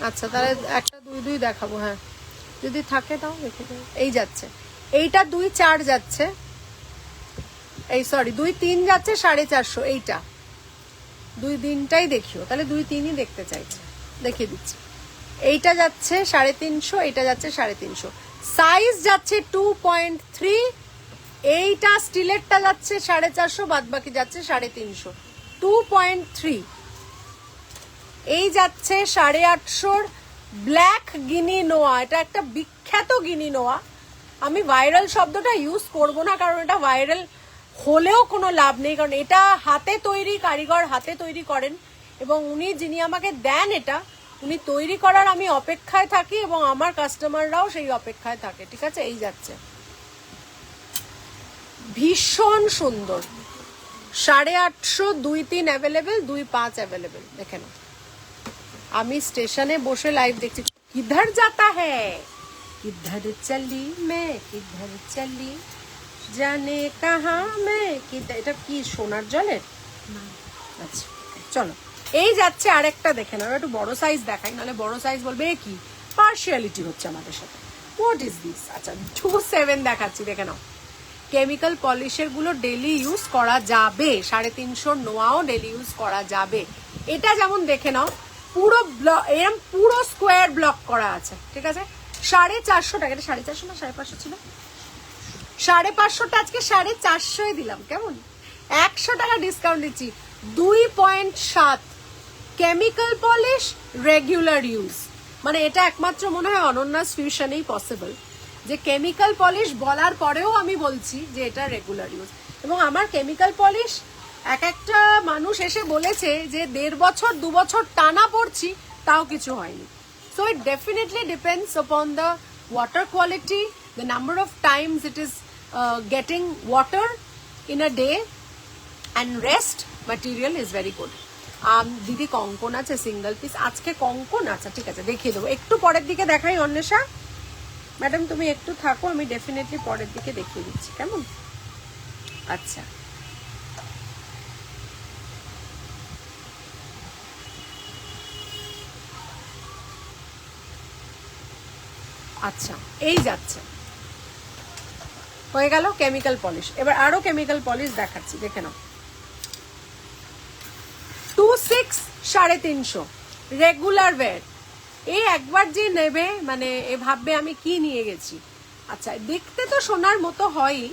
Speaker 1: আচ্ছা তাহলে একটা 2 দেখাবো, হ্যাঁ যদি থাকে তাও দেখে দেবো। এই যাচ্ছে, এইটা 2-4 যাচ্ছে, এই সরি 2-3 যাচ্ছে 450, এইটা 2-3টাই দেখিও, তাহলে 2-3ই দেখতে চাইছে, দেখিয়ে দিচ্ছি। এইটা যাচ্ছে 350, এইটা যাচ্ছে 350, সাইজ যাচ্ছে 2.3, এইটা স্টিলেরটা যাচ্ছে 450, বাদ বাকি যাচ্ছে 350, 2.3। এই যাচ্ছে 850 ব্ল্যাক গিনি নোয়া, এটা একটা বিখ্যাত গিনি নোয়া। আমি ভাইরাল শব্দটা ইউজ করব না, কারণ এটা ভাইরাল হলেও কোনো লাভ নেই, কারণ এটা হাতে তৈরি, কারিগর হাতে তৈরি করেন, এবং উনি যিনি আমাকে দেন এটা, উনি তৈরি করার আমি অপেক্ষায় থাকি, এবং আমার কাস্টমাররাও সেই অপেক্ষায় থাকে, ঠিক আছে। এই যাচ্ছে ভীষণ সুন্দর, 850, 2-3 অ্যাভেলেবেল, 2-5 অ্যাভেলেবেল, দেখে নাও। আমি স্টেশনে বসে লাইভ দেখছি, কিধর যাতা হ্যায় কিধর চলি মে কিধর চলি জানে কাহা মে, এটা কি সোনার জলের? আচ্ছা চলো এই যাচ্ছে আরেকটা দেখে নাও, একটু বড় সাইজ দেখাই, নাহলে বড় সাইজ বলবে কি পার্সিয়ালিটি হচ্ছে আমাদের সাথে। What is this? আচ্ছা 2-7 দেখাচ্ছি, দেখে নাও। কেমিক্যাল পলিশের গুলো ডেলি ইউজ করা যাবে, 350 নোয়াও ডেলি ইউজ করা যাবে। এটা যেমন দেখে নাও পুরো এরকম পুরো স্কোয়ার ব্লক করা আছে, ঠিক আছে, 450 টাকা। এটা 450 না 550 ছিল, 550টা আজকে 450 দিলাম, কেমন 100 টাকা ডিসকাউন্ট দিচ্ছি। 2.7 কেমিক্যাল পলিশ রেগুলার ইউজ, মানে এটা একমাত্র মনে হয় অনন্যাস ফিউশনেই পসিবল, যে কেমিক্যাল পলিশ বলার পরেও আমি বলছি যে এটা রেগুলার ইউজ। এবং আমার কেমিক্যাল পলিশ এক একটা মানুষ এসে বলেছে যে 1.5 বছর 2 বছর টানা পড়ছি তাও কিছু হয়নি। So it definitely depends upon the water quality, the number of times it is getting water in a day, and rest material is very good. দিদি কঙ্কন আছে সিঙ্গেল পিস, আজকে কঙ্কন, আচ্ছা ঠিক আছে দেখিয়ে দেবো, একটু পরের দিকে দেখাই। অন্বেষা ম্যাডাম তুমি একটু থাকো, আমি ডেফিনেটলি পরের দিকে দেখিয়ে দিচ্ছি, কেমন। আচ্ছা আচ্ছা এই যাচ্ছে, হয়ে গেল কেমিক্যাল পলিশ। এবার আরো কেমিক্যাল পলিশ দেখাচ্ছি, দেখে নাও। 26 350 রেগুলার ওয়্যার। এই একবার যে নেবে মানে এ ভাববে আমি কি নিয়ে গেছি। আচ্ছা দেখতে তো সোনার মতো হয়ই,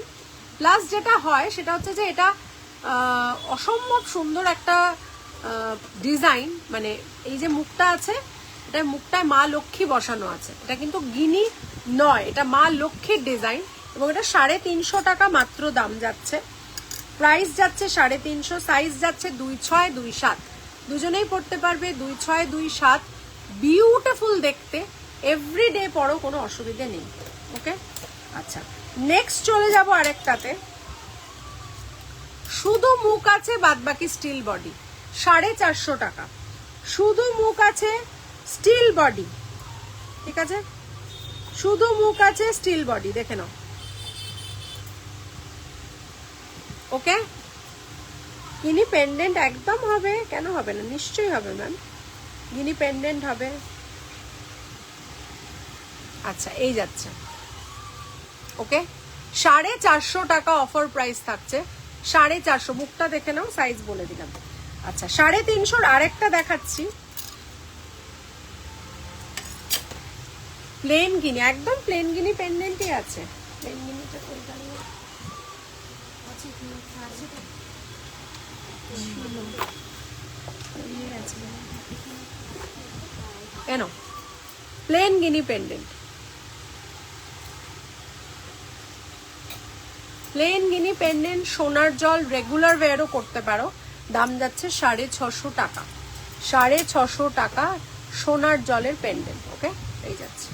Speaker 1: প্লাস যেটা হয় সেটা হচ্ছে যে এটা অসম্ভব সুন্দর একটা ডিজাইন, মানে এই যে মুখটা আছে, এটা মুখটায় মা লক্ষ্মী বসানো আছে, এটা কিন্তু গিনি নয়, এটা মা লক্ষ্মীর ডিজাইন। এবং এটা 350 টাকা মাত্র দাম যাচ্ছে, প্রাইস যাচ্ছে 350, সাইজ যাচ্ছে 2.6 2.7, দুজনেই পড়তে পারবে, 2.6 2.7, বিউটিফুল দেখতে, এভরিডে পরও কোনো অসুবিধা নেই। ওকে আচ্ছা নেক্সট চলে যাব আরেকটাতে, শুধু মুখ আছে বাদ বাকি স্টিল বডি, 450 টাকা, শুধু মুখ আছে স্টিল বডি, ঠিক আছে, শুধু মুখ আছে স্টিল বডি, দেখে নাও। ওকে গিনি পেন্ডেন্ট একদম হবে, কেন হবে না, নিশ্চয়ই হবে ম্যাম, গিনি পেন্ডেন্ট হবে। আচ্ছা এই যাচ্ছে, ওকে 450 টাকা অফার প্রাইস থাকছে, 450, মুখটা দেখে নাও, সাইজ বলে দিলাম। আচ্ছা 350 আরেকটা দেখাচ্ছি, প্লেন গিনি, একদম প্লেন গিনি পেন্ডেন্টই আছে। প্লেন গিনিটা কেন প্লেন গিনি পেন্ডেন্ট, প্লেন গিনি পেন্ডেন্ট, সোনার জল, রেগুলার ওয়্যারও করতে পারো, দাম যাচ্ছে 650 টাকা, 650 টাকা সোনার জলের পেন্ডেন্ট। ওকে এই যাচ্ছে,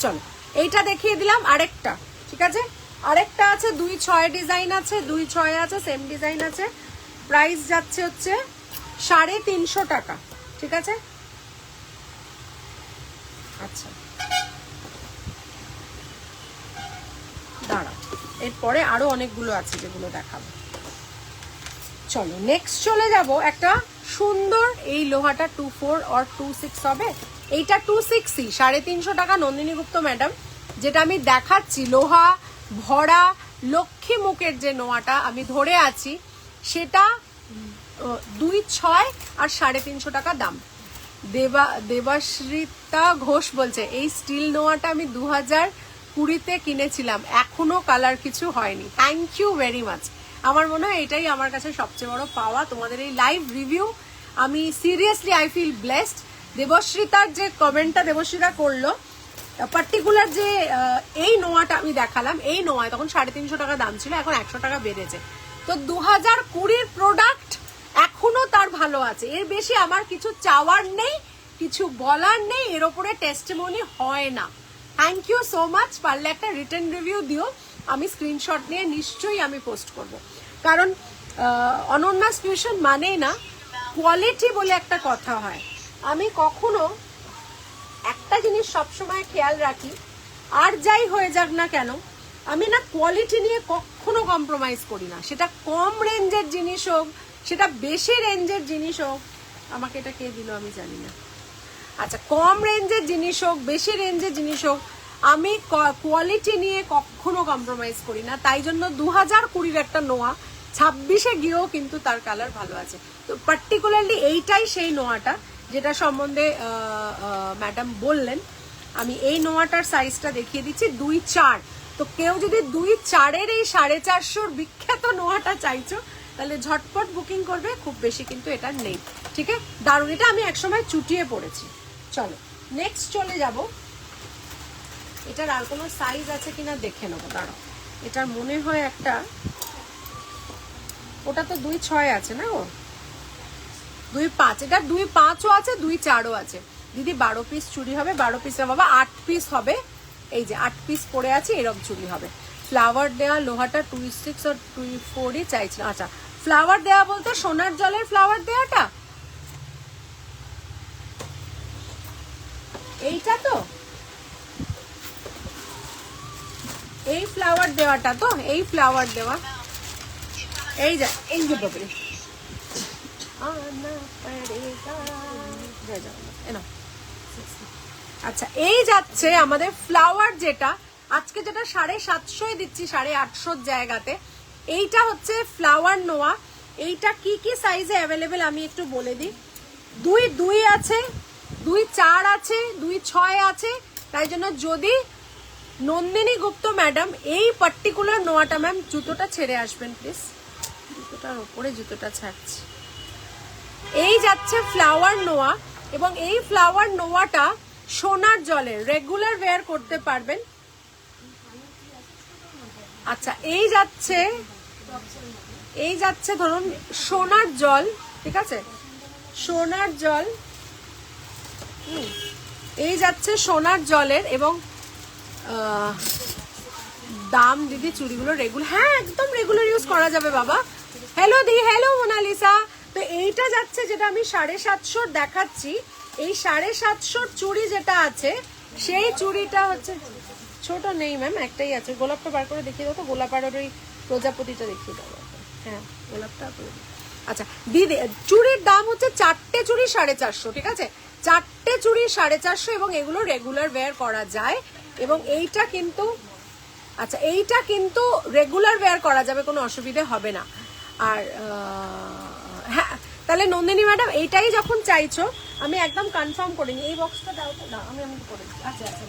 Speaker 1: চলো এইটা দেখিয়ে দিলাম। আরেকটা ঠিক আছে, আরেকটা আছে 2.6 ডিজাইন আছে, 2.6 আছে, সেম ডিজাইন আছে, প্রাইস যাচ্ছে হচ্ছে 350 টাকা, ঠিক আছে। আচ্ছা দাঁড়া, এরপরে আরো অনেকগুলো আছে যেগুলো দেখাবো। চলো নেক্সট চলে যাব একটা সুন্দর, এই লোহাটা 24 আর 26 হবে, এইটা 26ই, 350 টাকা নন্দিনী গুপ্ত ম্যাডাম। যেটা আমি দেখাচ্ছি লোহা ভরা লক্ষ্মী মুখের যে নোয়াটা আমি ধরে আছি, সেটা 2.6 আর 350 টাকা দাম। দেবাশ্রিতা ঘোষ বলছে এই স্টিল নোয়াটা আমি 2020-তে কিনেছিলাম, এখনো কালার কিছু হয়নি। Thank you very much. আমার মনে হয় এটাই আমার কাছে সবচেয়ে বড় পাওয়া, তোমাদের এই লাইভ রিভিউ। আমি সিরিয়াসলি আই ফিল ব্লেসড। দেবশ্রিতার যে কমেন্টটা দেবশ্রিতা করলো, পার্টিকুলার যে এই নোয়াটা আমি দেখালাম, এই নোয়ায় তখন 350 টাকা দাম ছিল, এখন 100 টাকা বেড়েছে। তো 2020-র প্রোডাক্ট এখনো তার ভালো আছে, এর বেশি আমার কিছু চাওয়ার নেই, কিছু বলার নেই, এর ওপরে টেস্টিমনি হয় না। Thank you so much. পারলে একটা রিটার্ন রিভিউ দিও, আমি স্ক্রিনশট নিয়ে নিশ্চয়ই আমি পোস্ট করব। কারণ অনন্যাস ফিউশন মানেই না কোয়ালিটি বলে একটা কথা হয়। আমি কখনো একটা জিনিস সবসময় খেয়াল রাখি, আর যাই হয়ে যাক না কেন, আমি না কোয়ালিটি নিয়ে কখনো কম্প্রোমাইজ করি না। সেটা কম রেঞ্জের জিনিস হোক, সেটা বেশি রেঞ্জের জিনিস হোক, আমাকে এটা কে দিল আমি জানি না। আচ্ছা কম রেঞ্জের জিনিস হোক, বেশি রেঞ্জের জিনিস হোক, আমি কোয়ালিটি নিয়ে কখনো কম্প্রোমাইজ করি না, তাই জন্য 2020 একটা নোয়া 26-এ গিয়েও কিন্তু তার কালার ভালো আছে। তো পার্টিকুলারলি এইটাই সেই নোয়াটা যেটা সম্বন্ধে ম্যাডাম বললেন। আমি এই নোয়াটার সাইজটা দেখিয়ে দিচ্ছি 2.4। তো কেউ যদি 2.4-এর এই 450 বিখ্যাত নোয়াটা চাইছো তাহলে ঝটপট বুকিং করবে, খুব বেশি কিন্তু এটা নেই। ঠিক আছে, দারুণ। এটা আমি একসময় চুটিয়ে পড়েছি। চলো নেক্সট চলে যাব। এটার আর কোনো সাইজ আছে কিনা দেখে নেবো, দাঁড়াও। এটার মনে হয় একটা, ওটা তো 2.6 আছে না, ও 2.5। এটা 2.5ও আছে, 2.4ও আছে। দিদি 12 পিস চুড়ি হবে, 12 পিসে বাবা 8 পিস হবে। এই যে 8 পিস পড়ে আছে, এরকম চুড়ি হবে। ফ্লাওয়ার দেওয়া, লোহাটা 2.6 আর 2.4ই চাইছিল। আচ্ছা, ফ্লাওয়ার দেওয়া বলতে সোনার জলের ফ্লাওয়ার দেওয়াটা এইটা তো, এই ফ্লাওয়ার দেওয়াটা তো, এই ফ্লাওয়ার দেওয়া, এই যে বাবরে আচ্ছা, এই যাচ্ছে আমাদের ফ্লাওয়ার, যেটা আজকে যেটা 750 দিচ্ছি 850 জায়গাতে। এইটা হচ্ছে ফ্লাওয়ার নোয়া। এইটা কি কি সাইজে অ্যাভেলেবেল আমি একটু বলে দিই। 2.2 আছে, 2.4 আছে, 2.6 আছে। তাই জন্য যদি নন্দিনী গুপ্ত ম্যাডাম এই পার্টিকুলার নোয়াটা, ম্যাম জুতোটা ছেড়ে আসবেন প্লিজ, জুতোটার উপরে জুতোটা ছাড়ছি। এই যাচ্ছে ফ্লাওয়ার নোয়া, এবং এই ফ্লাওয়ার নোয়াটা সোনার জলে রেগুলার ওয়্যার করতে পারবেন। আচ্ছা, এই যাচ্ছে ধরুন সোনার জল, ঠিক আছে, সোনার জল, এই যাচ্ছে সোনার জলের। এবং দাম দিদি চুড়িগুলো রেগুলার, হ্যাঁ একদম রেগুলার ইউজ করা যাবে বাবা। হ্যালো দি, হ্যালো মোনালিসা। তো এইটা যাচ্ছে যেটা আমি 750 দেখাচ্ছি, এই 750 চুড়ি যেটা আছে, সেই চুড়িটা হচ্ছে ছোট নেই ম্যাম, একটাই আছে। গোলাপটা বার করে দেখিয়ে দাও তো, গোলাপ আর ওই প্রজাপতিটা দেখিয়ে দাও। হ্যাঁ গোলাপটা করে দিই। আচ্ছা দিদি, চুড়ির দাম হচ্ছে 4টে চুড়ি 450, ঠিক আছে, 4টে চুড়ি 450, এবং এগুলো রেগুলার ওয়্যার করা যায়। এবং এইটা কিন্তু, আচ্ছা এইটা কিন্তু রেগুলার ওয়্যার করা যাবে, কোনো অসুবিধে হবে না। আর হ্যাঁ, তাহলে নন্দিনী ম্যাডাম এইটাই যখন চাইছো, আমি একদম কনফার্ম করে নিই। এই বক্সটা দাও তো, না আমি করে দিই। আচ্ছা আচ্ছা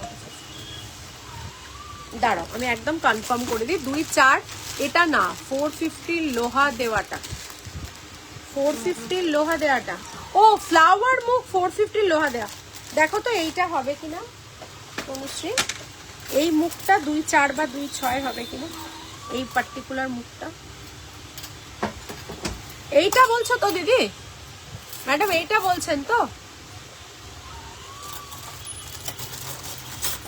Speaker 1: দাঁড়াও, আমি একদম কনফার্ম করে দিই। 2.4 এটা না, 450 লোহা দেওয়াটা, 450 লোহা দেওয়াটা, ও ফ্লাওয়ার মুখ 450 লোহা দেওয়া। দেখো তো এইটা হবে কিনা তনুশ্রী, এই মুখটা 2.4 বা 2.6 হবে কিনা, এই পার্টিকুলার মুখটা। এইটা বলছো তো দিদি ম্যাডাম, এইটা বলছেন তো?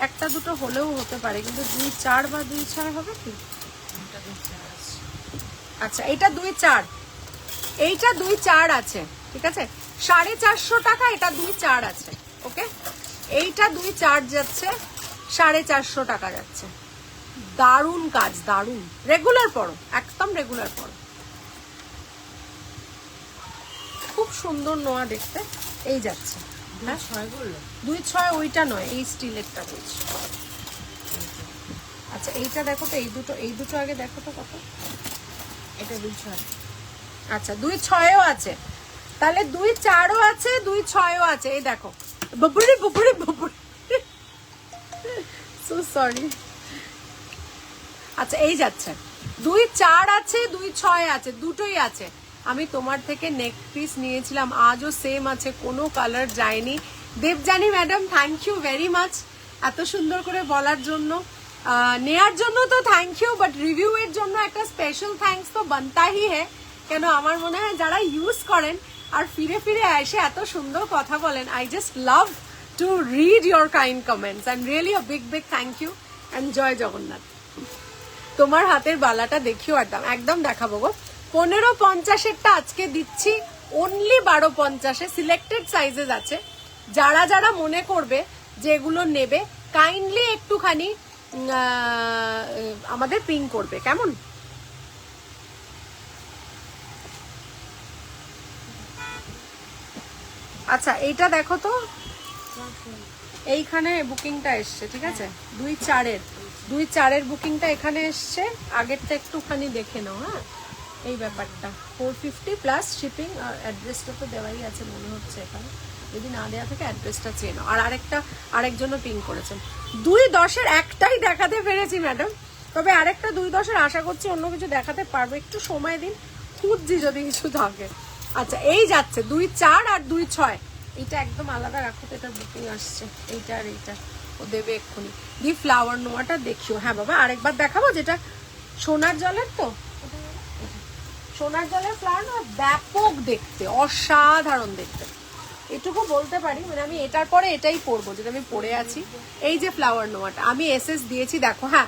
Speaker 1: একটা দুটো হলেও হতে পারে, কিন্তু 2.4 বা 2.6 হবে কি? আচ্ছা এটা 2.4, এইটা 2.4 আছে, ঠিক আছে, 450 টাকা। এটা 2.4 আছে, ওকে। এইটা 2.4 যাচ্ছে, 450 টাকা যাচ্ছে। দারুণ কাজ, দারুণ। রেগুলার পরো, একদম রেগুলার পরো, খুব সুন্দর নোয়া দেখতে। এই যাচ্ছে 2.6, ওইটা নয়, এই স্টিলেরটা বলছি। আচ্ছা এইটা দেখো তো, এই দুটো আগে দেখো তো কত। এটা 2.6, আচ্ছা 2.6ও আছে, তাহলে 2.4ও আছে, 2.6ও আছে। এই দেখো, বাবুরি বাবুরি বাবুরি, সো সরি। আচ্ছা এই যাচ্ছে 2.4 আছে, 2.6 আছে, দুটোই আছে। আমি তোমার থেকে নেক পিস নিয়েছিলাম, আজও সেম আছে, কোনো কালার যায়নি। Debjani madam, thank you very much এত সুন্দর করে বলার জন্য। নেয়ার জন্য তো থ্যাংক ইউ, বাট রিভিউ এর জন্য একটা স্পেশাল থ্যাঙ্কস তো বানতা হি হ্যাঁ। কেন আমার মনে হয় যারা ইউজ করেন আর ফিরে ফিরে এসে এত সুন্দর কথা বলেন, I just love to read your kind comments, and really a big big thank you, and জয় জগন্নাথ। তোমার হাতের বালাটা দেখিও, একদম একদম দেখাবো গো। 1550-এরটা আজকে দিচ্ছি অনলি 1250-এ। সিলেক্টেড সাইজেস আছে, যারা যারা মনে করবে যে এগুলো নেবে, কাইন্ডলি একটুখানি আমাদের পিং করবে, কেমন? আচ্ছা এইটা দেখো তো, এইখানে বুকিংটা এসছে, ঠিক আছে, 2/4 বুকিংটা এখানে এসছে। আগেরটা একটুখানি দেখে নাও। হ্যাঁ, এই ব্যাপারটা 450 প্লাস শিপিং, আর অ্যাড্রেসটা তো দেওয়াই আছে মনে হচ্ছে এখানে, যদি না দেওয়া থাকে অ্যাড্রেসটা চেয়ে নাও। আর আরেকজনও পিং করেছেন। 2/10 একটাই দেখাতে পেরেছি ম্যাডাম, তবে আরেকটা 2/10 আশা করছি অন্য কিছু দেখাতে পারবো, একটু সময় দিন, খুঁজছি যদি কিছু থাকে। আচ্ছা, এই যাচ্ছে 2/4 আর 2/6, এইটা একদম আলাদা রাখো তো, এটার বুকিং আসছে, এইটা আর এইটা ও দেবে এক্ষুনি। দি ফ্লাওয়ার নোয়াটা দেখিও। হ্যাঁ বাবা, আরেকবার দেখাবো, যেটা সোনার জলের, তো সোনার জলের ফ্লাওয়ার নোয়া ব্যাপক দেখতে, অসাধারণ দেখতে, এটুকু বলতে পারি। মানে আমি এটার পরে এটাই পরবো, যেটা আমি পরে আছি। এই যে ফ্লাওয়ার নোয়াটা আমি এসএস দিয়েছি, দেখো। হ্যাঁ,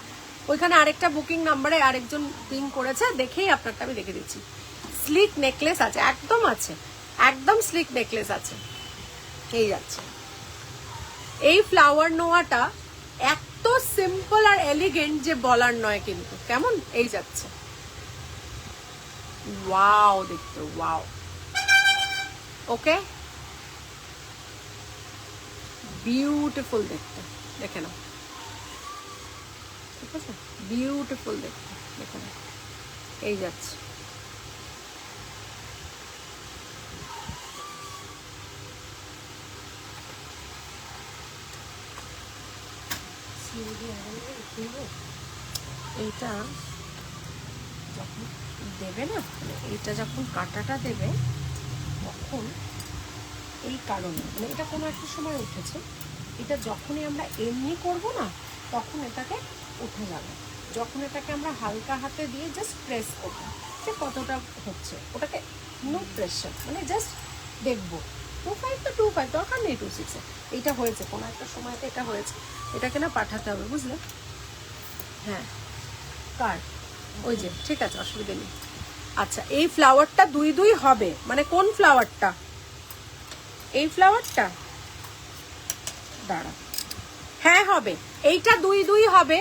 Speaker 1: ওইখানে আরেকটা বুকিং নাম্বারে আরেকজন পিং করেছে, দেখেই আপনারটা আমি দেখে দিচ্ছি। স্লিক নেকলেস আছে, একদম আছে, একদম স্লিক নেকলেস আছে। এই যাচ্ছে এই ফ্লাওয়ার নোয়াটা, এত সিম্পল আর এলিগেন্ট যে বলার নয় কিন্তু, কেমন? এই যাচ্ছে, ওয়াও দেখতে, ওয়াও। ওকে, বিউটিফুল দেখতে, দেখে নাও, ঠিক আছে, বিউটিফুল দেখতে, দেখে নাও। এই যাচ্ছে, এইটা যখন দেবে না, মানে এইটা যখন কাটাটা দেবে তখন, এই কারণে মানে এটা কোনো একটা সময় উঠেছে, এটা যখনই আমরা এমনি করব না তখন এটাকে উঠে যাবে। যখন এটাকে আমরা হালকা হাতে দিয়ে জাস্ট প্রেস করবো যে কতটা হচ্ছে, ওটাকে নো প্রেশার, মানে জাস্ট দেখবো 2.5 তো 2.5, দরকার নেই 2.6। এইটা হয়েছে কোনো একটা সময়তে, এটা হয়েছে, এটাকে না পাঠাতে হবে, বুঝলে? হ্যাঁ, কার ওই যে, ঠিক আছে, অসুবিধা নেই। আচ্ছা, এই ফ্লাওয়ারটা 2/2 হবে, মানে কোন ফ্লাওয়ারটা? এই ফ্লাওয়ারটা দাঁড়া, হ্যাঁ হবে, এইটা 2/2 হবে,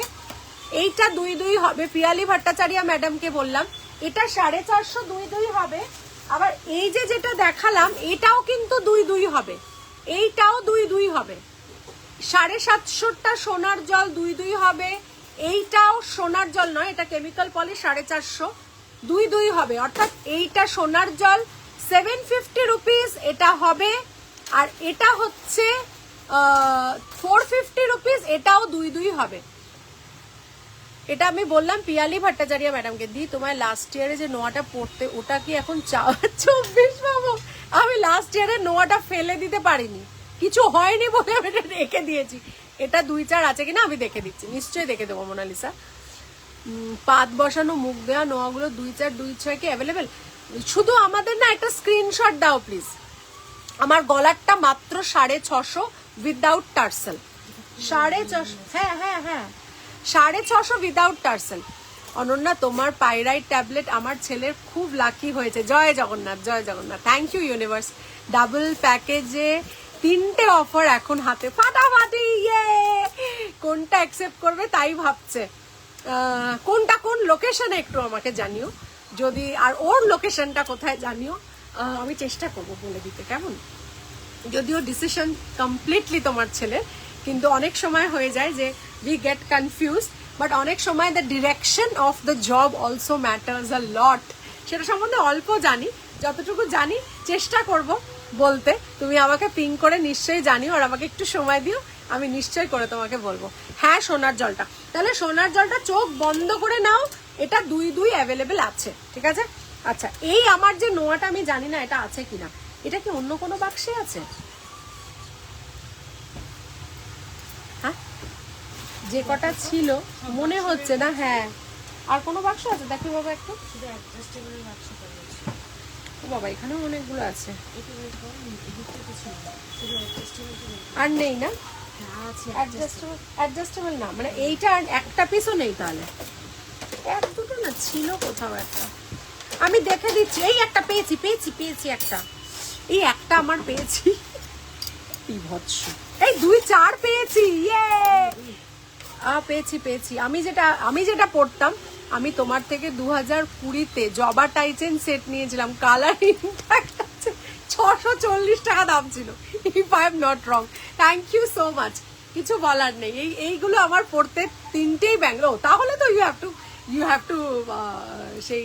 Speaker 1: এইটা 2/2 হবে। পিয়ালি ভট্টাচার্য ম্যাডামকে বললাম এটা 450 2/2 হবে। আবার এই যে যেটা দেখালাম এটাও কিন্তু 2/2 হবে, এইটাও 2/2 হবে। 750টা সোনার জল 2/2 হবে, এইটাও সোনার জল নয়, এটা কেমিক্যাল পলিশ 450 2/2 হবে। অর্থাৎ এইটা সোনার জল 750 রুপিস এটা হবে, আর এটা হচ্ছে 450 রুপিস, এটাও 2/2 হবে। এটা আমি বললাম পিয়ালি ভট্টাচার্য ম্যাডামকে, দি তোমায় লাস্ট ইয়ারে যে নোয়াটা পড়তে, ওটা কি এখন 24 পাবো? আমি লাস্ট ইয়ারে নোয়াটা ফেলে দিতে পারিনি, কিছু হয়নি বলে আমি এটা রেখে দিয়েছি। এটা 2/4 আছে কিনা আমি দেখে দিচ্ছি, নিশ্চয়ই দেখে দেবো মোনালিসা। পাত বসানো মুখ দেওয়া নোয়াগুলো 2/4 2/6 কি অ্যাভেলেবেল? শুধু আমাদের না একটা স্ক্রিনশট দাও প্লিজ। আমার গলারটা মাত্র 650 উইদাউট টার্সেল, 650। হ্যাঁ হ্যাঁ হ্যাঁ, 650 উইদাউট টার্সেল। অনন্যা, তোমার পাইরাইট ট্যাবলেট আমার ছেলের খুব লাকি হয়েছে। জয় জগন্নাথ, জয় Jagannath, thank you universe. Double প্যাকেজে 3টে অফার এখন হাতে, ফাটাফাটি, ইয়ে! কোনটা অ্যাকসেপ্ট করবে তাই ভাবছে। কোনটা কোন লোকেশনে একটু আমাকে জানিও, যদি, আর ওর লোকেশনটা কোথায় জানিও, আমি চেষ্টা করবো বলে দিতে, কেমন? যদিও ডিসিশন কমপ্লিটলি তোমার ছেলে, কিন্তু অনেক সময় হয়ে যায় যে উই গেট কনফিউজ, বাট অনেক সময় the direction of the job also matters a lot. সেটা সম্বন্ধে অল্প জানি, যতটুকু জানি চেষ্টা করব বলতে। তুমি আমাকে পিং করে নিশ্চয়ই জানিও, আর আমাকে একটু সময় দিও, আমি নিশ্চয়ই করে তোমাকে বলবো। হ্যাঁ, সোনার জলটা, তাহলে সোনার জলটা চোখ বন্ধ করে নাও, এটা 2/2 অ্যাভেলেবেল আছে, ঠিক আছে? আচ্ছা, এই আমার যে নোয়াটা আমি জানি না এটা আছে কিনা, এটা কি অন্য কোনো বাক্সে আছে? হ্যাঁ, যে কটা ছিল মনে হচ্ছে না। হ্যাঁ, আর কোনো বাক্স আছে দেখি বাবা একটু। ও বাবা, এখানেও অনেকগুলো আছে, আর নেই না? অ্যাডজাস্টেবল না, মানে এইটা একটা পিসও নেই, তাহলে এক দুটো না ছিল কোথাও একটা, আমি দেখে দিচ্ছি। এই একটা পেয়েছি পেয়েছি পেয়েছি একটা, এই একটা আমার পেয়েছি, বিভৎস। এই 2/4 পেয়েছি, ইয়ে! পেয়েছি পেয়েছি। আমি যেটা পড়তাম, আমি তোমার থেকে 2020-তে জবা টাইচেন সেট নিয়েছিলাম, কালার 640 টাকা দাম ছিল, if I am not wrong. Thank you so much, কিছু বলার নেই। এইগুলো আমার পড়তে তিনটেই ব্যাঙ্গলো, তাহলে তো ইউ হ্যাভ টু সেই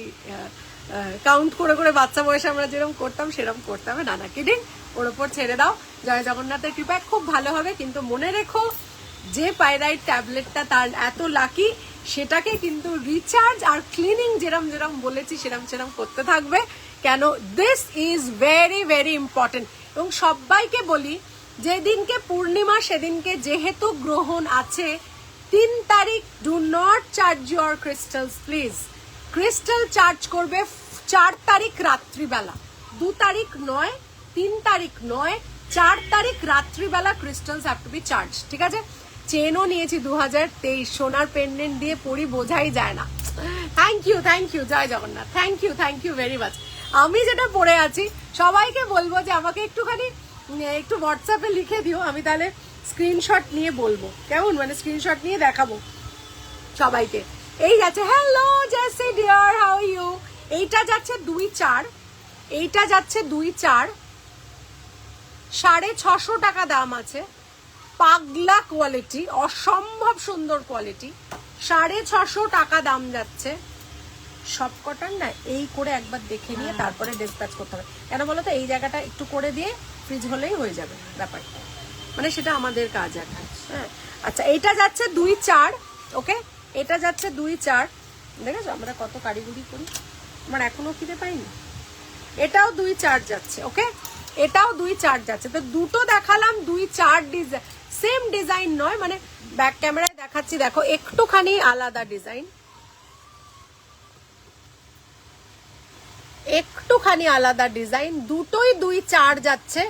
Speaker 1: কাউন্ট করে করে বাচ্চা বয়সে আমরা যেরকম করতাম সেরকম করতে হবে। নানা কিডিং, ওর ওপর ছেড়ে দাও, জয় জগন্নাথের কৃপায় খুব ভালো হবে। কিন্তু মনে রেখো, যে পাইরাইড ট্যাবলেটটা তার এত লাকি, সেটাকে কিন্তু রিচার্জ আর ক্লিনিং যেরম বলেছি সেরম করতে থাকবে, কেন this is very very important. এবং সবাইকে বলি, যেদিনকে পূর্ণিমা সেদিনকে যেহেতু গ্রহণ আছে, 3 তারিখ do not charge your crystals please. Crystal charge করবে 4 তারিখ রাত্রিবেলা, 2 তারিখ নয়, 3 তারিখ নয়, 4 তারিখ রাত্রিবেলা crystals have to be charge, ঠিক আছে? চেনও নিয়েছি 2023, সোনার পেন্ডেন্ট দিয়ে পরি, বোঝাই যায় না। থ্যাংক ইউ, জয় Jagannath, thank you very much. আমি যেটা পড়ে আছি সবাইকে বলবো যে আমাকে একটু হোয়াটসঅ্যাপে লিখে দিও, আমি তাহলে স্ক্রিনশট নিয়ে বলবো, কেমন? মানে স্ক্রিনশট নিয়ে দেখাবো সবাইকে। এই যাচ্ছে, hello Jessie dear, how you? এইটা যাচ্ছে 2-4, এইটা যাচ্ছে 2-4, 650 টাকা দাম আছে। পাগলা কোয়ালিটি, অসম্ভব সুন্দর কোয়ালিটি, 650 টাকা দাম যাচ্ছে। সব কটার না এই করে একবার দেখে নিয়ে তারপরে ডিসপ্যাচ করতে হবে। কেন বলো তো? এই জায়গাটা একটু করে দিয়ে ফ্রিজ হলেই হয়ে যাবে ব্যাপারটা, মানে সেটা আমাদের কাজ এখন। হ্যাঁ, আচ্ছা, এইটা যাচ্ছে 2-4, ওকে? এটা যাচ্ছে 2-4, দেখেছো আমরা কত কারিগরি করি, আমার এখনো খিদে পাইনি। এটাও 2-4 যাচ্ছে, ওকে? এটাও 2-4 যাচ্ছে। তো দুটো দেখালাম, 2-4 ডিজাইন, সেম ডিজাইন নয়, মানে ব্যাক ক্যামেরায় দেখাচ্ছি, দেখো একটুখানি আলাদা ডিজাইন, একটুখানি আলাদা ডিজাইন, দুটোই 2-4 যাচ্ছে,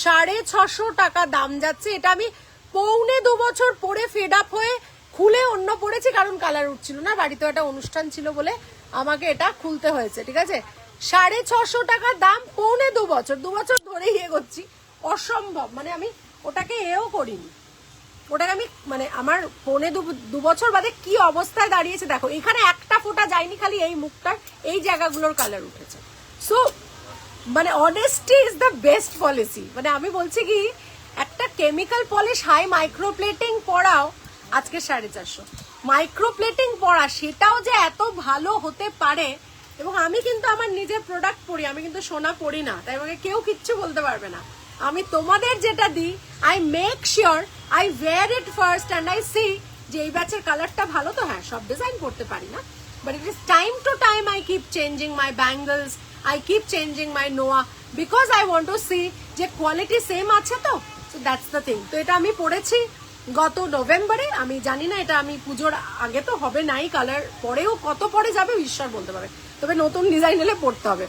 Speaker 1: 650 টাকা দাম যাচ্ছে। এটা আমি 1.25 বছর পরে ফেড আপ হয়ে খুলে অন্য পড়েছি, কারণ কালার উঠছিল না, বাড়িতে একটা অনুষ্ঠান ছিল বলে আমাকে এটা খুলতে হয়েছে, ঠিক আছে? 650 টাকা দাম, 1.25 বছর, 2 বছর ধরেই এগোচ্ছি, অসম্ভব। মানে আমি ওটাকে করিনি, ওটাকে আমি মানে আমার 1.25 বছর বাদে কি অবস্থায় দাঁড়িয়েছে দেখো। এখানে একটা ফোঁটা যায়নি, খালি এই মুখটার এই জায়গাগুলোর কালার উঠেছে। সো মানে honesty is the best policy. মানে আমি বলছি কি, একটা কেমিক্যাল পলিশ হাই মাইক্রোপ্লেটিং পড়াও আজকে 450, মাইক্রোপ্লেটিং পড়া সেটাও যে এত ভালো হতে পারে। এবং আমি কিন্তু আমার নিজের প্রোডাক্ট পড়ি, আমি কিন্তু সোনা পড়ি না, তাই আমাকে কেউ কিচ্ছু বলতে পারবে না। আমি তোমাদের যেটা দিই, I make sure I wear it first and I see যে এই ব্যাচের কালারটা ভালো। তো হ্যাঁ, সব ডিজাইন করতে পারি না, but it is time to time I keep changing my bangles, I keep changing my নোয়া, because I want to see যে কোয়ালিটি সেম আছে। তো দ্যাটস দ্য থিং। তো এটা আমি পড়েছি গত নভেম্বরে, আমি জানি না এটা আমি পুজোর আগে তো হবে নাই, কালার পরেও কত পরে যাবে ঈশ্বর বলতে পারবে, তবে নতুন ডিজাইন এলে পড়তে হবে।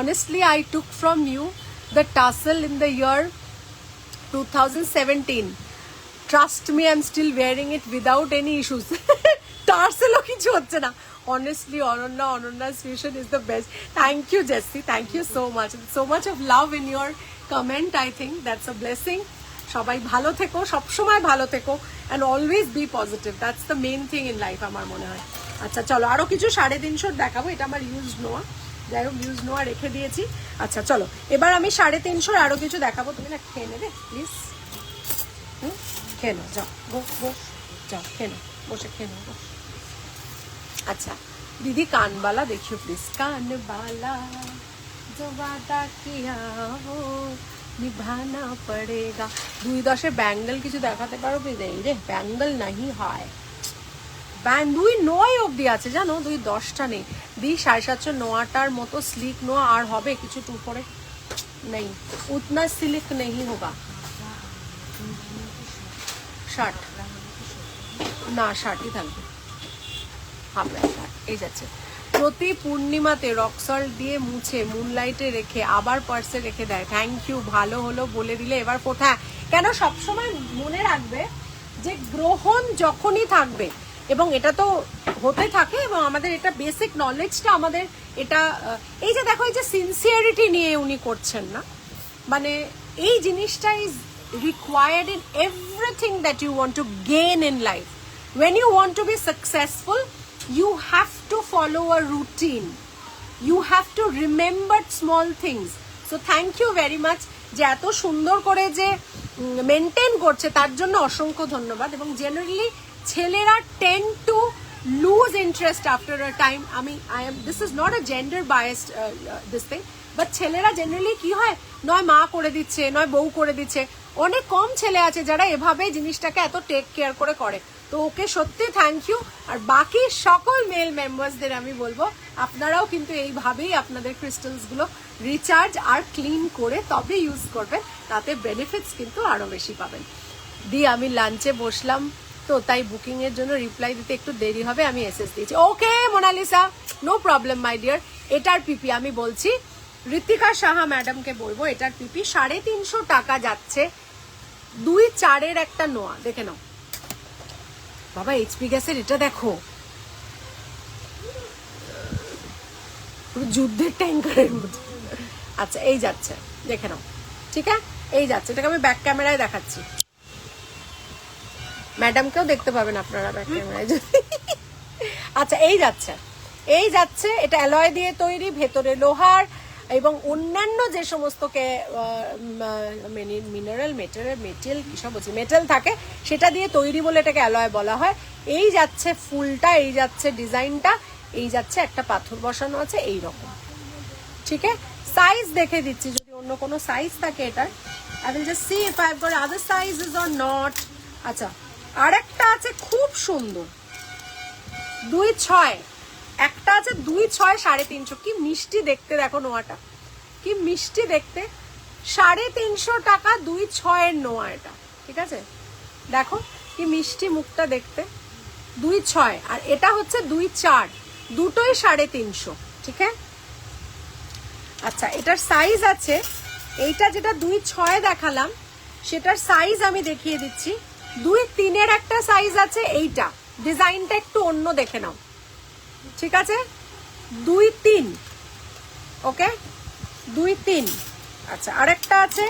Speaker 1: Honestly I took from you the tassel in the year 2017. Trust me, I'm still wearing it without any issues. Tassel o kichu hocche na. Honestly, Ananna's fusion is the best. Thank you, Jessie. Thank you so much. So much of love in your comment. I think that's a blessing. সবাই ভালো থেকো, সবসময় ভালো থেকো, and always be positive. That's the main thing in life আমার মনে হয়। আচ্ছা চলো, আরো কিছু 350 দেখাবো। এটা আমার ইউজ নোয়া, যাই হোক ইউজ নোয়া রেখে দিয়েছি। আচ্ছা চলো, এবার আমি 350 আরো কিছু দেখাবো। তুমি না খেয়ে নেবে প্লিজ, খেয়ে নাও, যাও যাও খেয়ে নাও, বসে খেয়ে নাও। আচ্ছা দিদি, কানবালা দেখিও প্লিজ, কানবালা जो वादा किया वो निभाना पड़ेगा। 2-10 ব্যাঙ্গল কিছু দেখাতে পারো প্লিজ? এই রে ব্যাঙ্গল নাহি হয়, 2-9 অব্দি আছে জানো, 2-10টা নেই। 750 নোয়াটার মতো স্লিক নোয়া আর হবে কিছু 2 পরে নেই, উতনা সিল্ক নেই হোগা। 60 না, 60ই থাকবে। এই যাচ্ছে, প্রতি পূর্ণিমাতে রক সল্ট দিয়ে মুছে মুনলাইটে রেখে আবার পার্সে রেখে দেয়। থ্যাংক ইউ, ভালো হলো বলে দিলে। এবার কোথায়, কেন সবসময় মনে রাখবে যে গ্রহণ যখনই থাকবে, এবং এটা তো হতে থাকে, এবং আমাদের এটা বেসিক নলেজটা আমাদের এটা, এই যে দেখো এই যে সিনসিয়ারিটি নিয়ে উনি করছেন না, মানে এই জিনিসটা is required in everything that you want to gain in life. When you want to be successful, you have to follow a routine. You have to remember small things. So thank you very much যে এত সুন্দর করে যে maintain করছে তার জন্য অসংখ্য ধন্যবাদ। এবং জেনারেলি ছেলেরা tend to lose interest after a time. This is not a gender biased this thing, but ছেলেরা জেনারেলি কি হয়, নয় মা করে দিচ্ছে, নয় বউ করে দিচ্ছে। অনেক কম ছেলে আছে যারা এভাবে জিনিসটাকে এত টেক কেয়ার করে। তো ওকে সত্যি থ্যাংক ইউ। আর বাকি সকল মেল মেম্বার্সদের আমি বলবো আপনারাও কিন্তু এইভাবেই আপনাদের ক্রিস্টালস গুলো রিচার্জ আর ক্লিন করে তবে ইউজ করবেন, তাতে বেনিফিটস কিন্তু আরো বেশি পাবেন। দিয়ে আমি লাঞ্চে বসলাম, তো তাই বুকিং এর জন্য রিপ্লাই দিতে একটু দেরি হবে, আমি এসএস দিয়েছি। Okay Monalisa, no problem my dear. এটার পিপি আমি বলছি ঋতিকা সাহা ম্যাডামকে বলবো, এটার পিপি 350 টাকা যাচ্ছে। 2-4 একটা নোয়া, দেখে নাও বাবা। এইচপি গ্যাসের এটা দেখো, পুরো যুদ্ধের ট্যাঙ্কারের মতো। আচ্ছা এই যাচ্ছে, দেখে নাও, ঠিক আছে এই যাচ্ছে। এটাকে আমি ব্যাক ক্যামেরায় দেখাচ্ছি, ম্যাডামকেও দেখতে পাবেন আপনারা ব্যাক ক্যামেরায় যদি। আচ্ছা এই যাচ্ছে, এটা অ্যালয় দিয়ে তৈরি, ভেতরে লোহার এবং অন্যান্য যে সমস্ত মিনারেল মেটেল কিসব বলছি মেটেল থাকে সেটা দিয়ে তৈরি বলে এটাকে অ্যালয় বলা হয়। এই যাচ্ছে ফুলটা, এই যাচ্ছে ডিজাইনটা, এই যাচ্ছে একটা পাথর বসানো আছে এই রকম, ঠিক আছে। সাইজ দেখে দিচ্ছি যদি অন্য কোনো সাইজ থাকে এটার। I will just see if I've got other sizes or not. আচ্ছা আরেকটা আছে খুব সুন্দর, 2-6 একটা আছে, 2-6 350। কি মিষ্টি দেখতে, দেখো নোয়াটা কি মিষ্টি দেখতে। 350 টাকা 2-6 এর নোয়া এটা, ঠিক আছে। দেখো কি মিষ্টি মুখটা দেখতে, 2-6। আর এটা হচ্ছে 2-4, দুটোই 350, ঠিক আছে। আচ্ছা এটার সাইজ আছে, এইটা যেটা 2-6 দেখালাম সেটার সাইজ আমি দেখিয়ে দিচ্ছি। 2-3 এর একটা সাইজ আছে, এইটা ডিজাইনটা একটু অন্য, দেখে নাও, ঠিক আছে। 2-3, ওকে 2-3। আচ্ছা আরেকটা আছে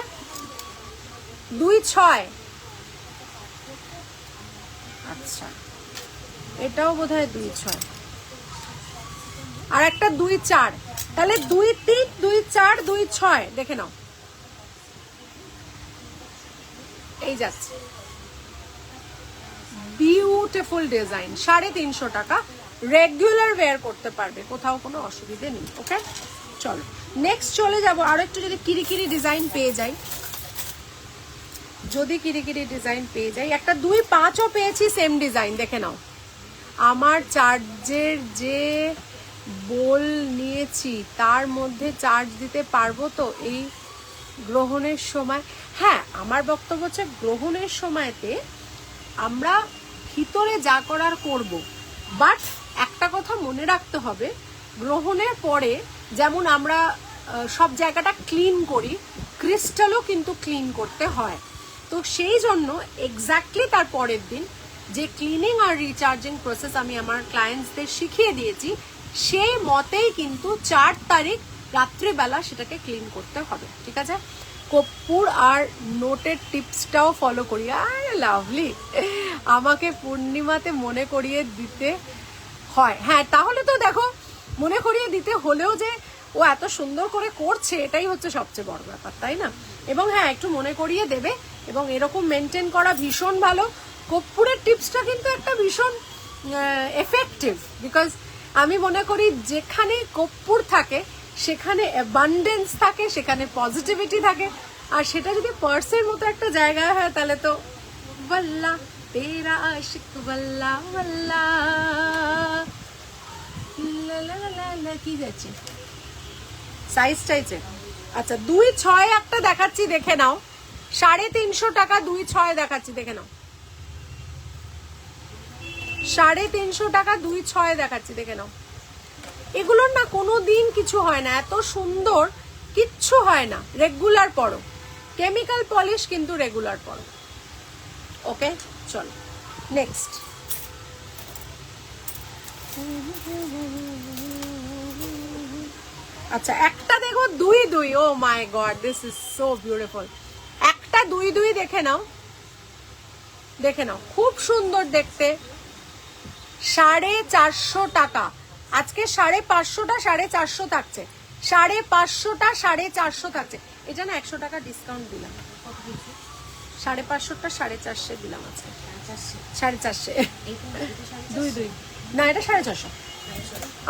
Speaker 1: 2-6, আচ্ছা এটাও বোধহয় 2-6। আর একটা 2-4, তাহলে 2-3, 2-4, 2-6, দেখে নাও এই যাচ্ছে। বিউটিফুল ডিজাইন, 350 টাকা, রেগুলার ওয়্যার করতে পারবে, কোথাও কোনো অসুবিধে নেই। ওকে চলো নেক্সট চলে যাব। আরো একটু যদি কিরিকিরি ডিজাইন পেয়ে যাই, একটা 2-5ও পেয়েছি, সেম ডিজাইন, দেখে নাও। আমার চার্জের যে বোল নিয়েছি তার মধ্যে চার্জ দিতে পারবো তো এই গ্রহণের সময়? হ্যাঁ, আমার বক্তব্য হচ্ছে গ্রহণের সময়তে আমরা ভিতরে যা করার করব, বাট একটা কথা মনে রাখতে হবে, গ্রহণের পরে যেমন আমরা সব জায়গাটা ক্লিন করি, ক্রিস্টালও কিন্তু ক্লিন করতে হয়। তো সেই জন্য এক্স্যাক্টলি তার পরের দিন যে ক্লিনিং আর রিচার্জিং প্রসেস আমি আমার ক্লায়েন্টসদের শিখিয়ে দিয়েছি, সেই মতেই কিন্তু 4 তারিখ রাত্রিবেলা সেটাকে ক্লিন করতে হবে, ঠিক আছে। কর্পূর আর নোটের টিপসটাও ফলো করি। আরে লাভলি, আমাকে পূর্ণিমাতে মনে করিয়ে দিতে হয়। হ্যাঁ তাহলে তো দেখো, মনে করিয়ে দিতে হলেও যে ও এত সুন্দর করে করছে এটাই হচ্ছে সবচেয়ে বড় ব্যাপার, তাই না। এবং হ্যাঁ একটু মনে করিয়ে দেবে, এবং এরকম মেনটেন করা ভীষণ ভালো। কর্পূরের টিপসটা কিন্তু একটা ভীষণ এফেক্টিভ, বিকজ আমি মনে করি যেখানে কর্পূর থাকে সেখানে অ্যাবান্ডেন্স থাকে, সেখানে পজিটিভিটি থাকে। আর সেটা যদি পার্সের মতো একটা জায়গায় হয় তাহলে তো বল্লা তেরা আশিক বল্লা বল্লা কি যাচ্ছে সাইজ চাইছে। আচ্ছা 2-6 একটা দেখাচ্ছি, দেখে নাও। 350 টাকা 2-6 দেখাচ্ছি, দেখে নাও। 350 টাকা 2-6 দেখাচ্ছি, দেখে নাও। এগুলোর না কোনোদিন কিছু হয় না, এত সুন্দর কিচ্ছু হয় না। রেগুলার পরো, কেমিক্যাল পলিশ কিন্তু রেগুলার পরো। ওকে চলো নেক্সট। আচ্ছা একটা দেখো 2-2, oh my god this is so beautiful. একটা 2-2 দেখে নাও, দেখে নাও, খুব সুন্দর দেখতে। 450 টাকা, আজকে 550টা 450 থাকছে, 550টা 450 থাকছে। এটা না 100 টাকা ডিসকাউন্ট দিলাম, 550টা 450 দিলাম আছে, 450
Speaker 2: এইটা
Speaker 1: 2 2 না এটা 450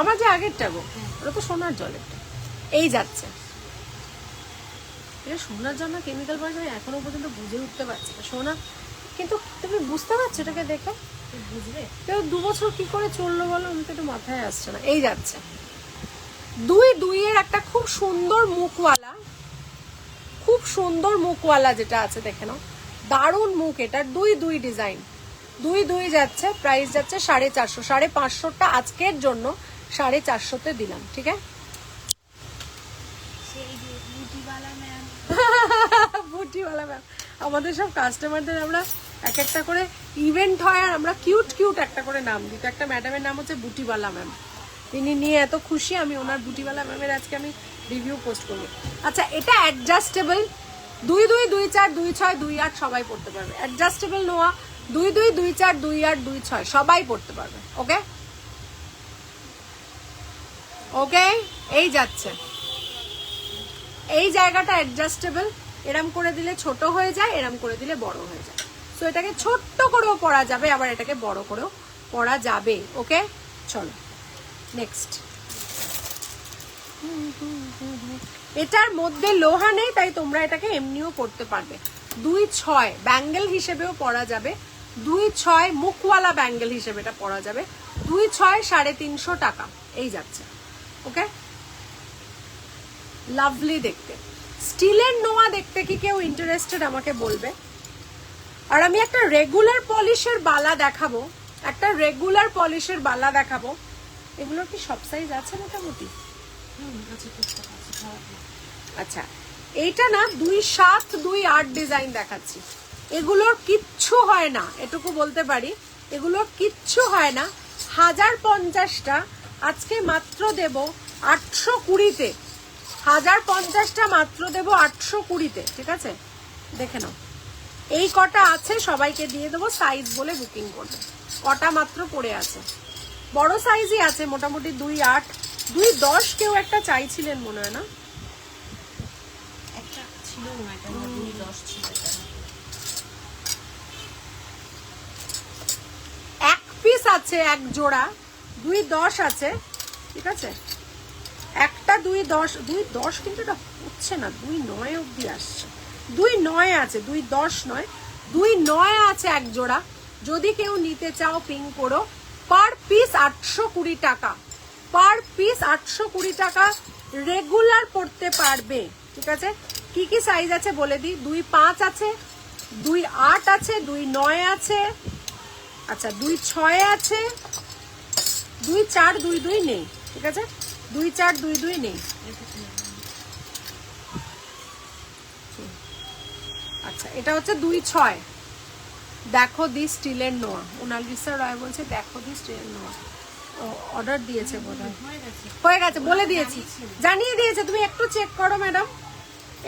Speaker 1: আমার যে আগেরটা গো, ওটা তো সোনার জল। একটা এই যাচ্ছে, এটা সোনার জন্য কেমিক্যাল পয়সা এখনো পর্যন্ত বুঝে উঠতে পারছি না সোনা, কিন্তু তুমি বুঝতে পারছো এটাকে দেখে?
Speaker 2: বুঝবে
Speaker 1: কেউ 2 বছর কি করে চললো বলো, আমি তো একটু মাথায় আসছে না। এই যাচ্ছে 2 এর একটা খুব সুন্দর মুখওয়ালা, খুব সুন্দর মুখওয়ালা যেটা আছে দেখে নাও, দারুণ মুখ। এটা 2 ডিজাইন, 2 যাচ্ছে, প্রাইস যাচ্ছে 450, 550টা আজকের জন্য 450তে দিলাম, ঠিক আছে?
Speaker 2: সেই যে বুটিওয়ালা ম্যাম,
Speaker 1: বুটিওয়ালা ম্যাম, আমাদের সব কাস্টমারদের আমরা এক একটা করে ইভেন্ট হয় আর আমরা কিউট কিউট একটা করে নাম দিই। তো একটা ম্যাডামের নাম হচ্ছে বুটিওয়ালা ম্যাম, তিনি নিয়ে এত খুশি, আমি ওনার বুটিওয়ালা ম্যামের আজকে আমি রিভিউ পোস্ট করবো। আচ্ছা এটা অ্যাডজাস্টেবল, 2 2 2 4 2 6 2 8 সবাই পড়তে পারবে। অ্যাডজাস্টেবল নোয়া 2 2 2 4 2 8 2 6 সবাই পড়তে পারবে। ওকে ওকে, এই যাচ্ছে, এই জায়গাটা অ্যাডজাস্টেবল, এরম করে দিলে ছোট হয়ে যায়, এরম করে দিলে বড় হয়ে যায়। সো এটাকে ছোট্ট করেও পরা যাবে, আবার এটাকে বড় করেও পরা যাবে। ওকে চলো নেক্সট। এটার মধ্যে লোহা নেই, তাই তোমরা এটাকে এমনিও পরতে পারবে। 2 6 ব্যাঙ্গেল হিসেবেও পরা যাবে, 2 6 মুখওয়ালা ব্যাঙ্গেল হিসেবে এটা পরা যাবে। 2 6 350 টাকা, এই যাচ্ছে। ওকে লাভলি দেখতে, স্টিলের নোয়া দেখতে কি কেউ ইন্টারেস্টেড আমাকে বলবে। আর আমি একটা রেগুলার পলিশের বালা দেখাবো, একটা রেগুলার পলিশের বালা দেখাবো। এগুলোর কি সব সাইজ আছে মোটামুটি? আচ্ছা এইটা না 2 7 2 8 ডিজাইন দেখাচ্ছি, এগুলোর কিচ্ছু হয় না, এটুকু বলতে পারি, এগুলোর কিচ্ছু হয় না। 1050টা আজকে মাত্র দেব 820-তে, 1050টা মাত্র দেব 820-তে, ঠিক আছে? দেখে নাও, এই কটা আছে, সবাইকে দিয়ে দেবো, সাইজ বলে বুকিং করবে। কটা মাত্র পড়ে আছে, বড় সাইজই আছে মোটামুটি 2 8 2 10 কেউ একটা চাইছিলেন মনে হয় না,
Speaker 2: একটা ছিল না, এটা 2 10 ছিল।
Speaker 1: এক পিস আছে, এক জোড়া 2 10 আছে, ঠিক আছে? একটা 2 10, 2 10 কিন্তু এটা হচ্ছে না, 2 9 অবধি আসছে, 2 9 আছে, 2 10 নয়, 2 9 আছে এক জোড়া। যদি কেউ নিতে চাও পিং করো, পার পিস 820 টাকা, পার পিস 820 টাকা, রেগুলার পড়তে পারবে, ঠিক আছে? কি কি সাইজ আছে বলে দিই, 2 5 আছে, 2 8 আছে, 2 9 আছে, আচ্ছা 2 6 আছে, 2 4 2 2 নেই, ঠিক আছে? 2 4 2 2 নেই। আচ্ছা এটা হচ্ছে 2 6, দেখো দি স্টিলের নোয়া, মোনালিসা রয় বলছে দেখো দি স্টিলের নোয়া, অর্ডার দিয়েছে বোধহয়, হয়ে গেছে বলে দিয়েছি, জানিয়ে দিয়েছে, তুমি একটু চেক করো ম্যাডাম।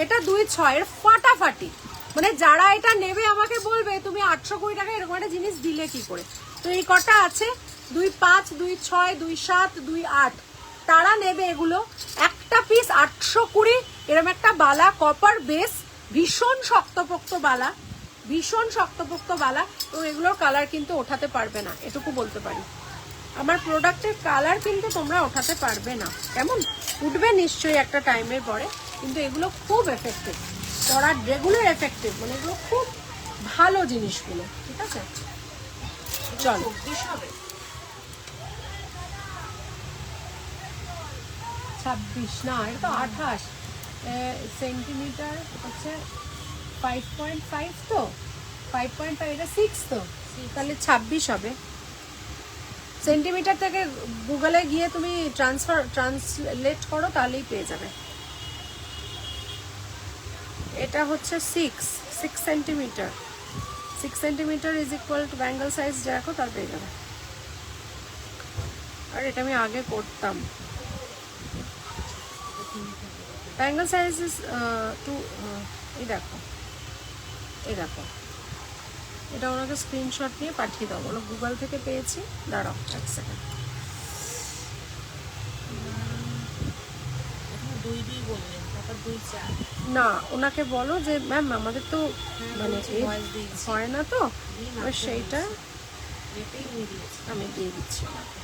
Speaker 1: এটা 2 6 এর ফাটাফাটি, মানে যারা এটা নেবে আমাকে বলবে তুমি 820 টাকা এরকম একটা জিনিস দিলে কি করে। তো এই কটা আছে, 2 5 2 6 2 7 2 8, তারা নেবে এগুলো, একটা পিস 820, এরকম একটা বালা, কপার বেস, ভীষণ শক্তপোক্ত বালা, ভীষণ শক্তপোক্ত বালা। তো এগুলোর কালার কিন্তু ওঠাতে পারবে না, এটুকু বলতে পারি। আমার প্রোডাক্টের কালার কিন্তু তোমরা ওঠাতে পারবে না, কেমন? উঠবে নিশ্চয়ই একটা টাইমের পরে, কিন্তু এগুলো খুব এফেক্টিভ, পরার রেগুলার এফেক্টিভ, মানে এগুলো খুব ভালো জিনিসগুলো, ঠিক আছে? চলো 26 না, এটা তো 28 সেন্টিমিটার হচ্ছে 5.5, তো 5.5 এটা 6, তো তাহলে 26 হবে। সেন্টিমিটার থেকে গুগলে গিয়ে তুমি ট্রান্সলেট করো, তাহলেই পেয়ে যাবে। এটা হচ্ছে 6 centimetre, 6 centimetre is equal to Bengal size দেখো, তার পেয়ে যাবে। আর এটা আমি আগে করতাম, ব্যাঙ্গল সাইজ ইজ টু, এই দেখো, এই দেখো, এটা ওনাকে স্ক্রিনশট নিয়ে পাঠিয়ে দাও, বলো গুগল থেকে পেয়েছি, দাঁড়াও 1 সেকেন্ড।
Speaker 2: 2 2 বললেন, তারপর 2-4
Speaker 1: না ওনাকে বলো যে ম্যাম আমাদের তো মানে
Speaker 2: বলছি,
Speaker 1: এই
Speaker 2: voice দিয়েছি।
Speaker 1: হয় না তো
Speaker 2: দিয়ে
Speaker 1: এবার
Speaker 2: মাত্র
Speaker 1: সেইটা
Speaker 2: রেটেই নিয়ে দিয়েছি।
Speaker 1: আমি দিয়ে দিচ্ছি ওনাকে।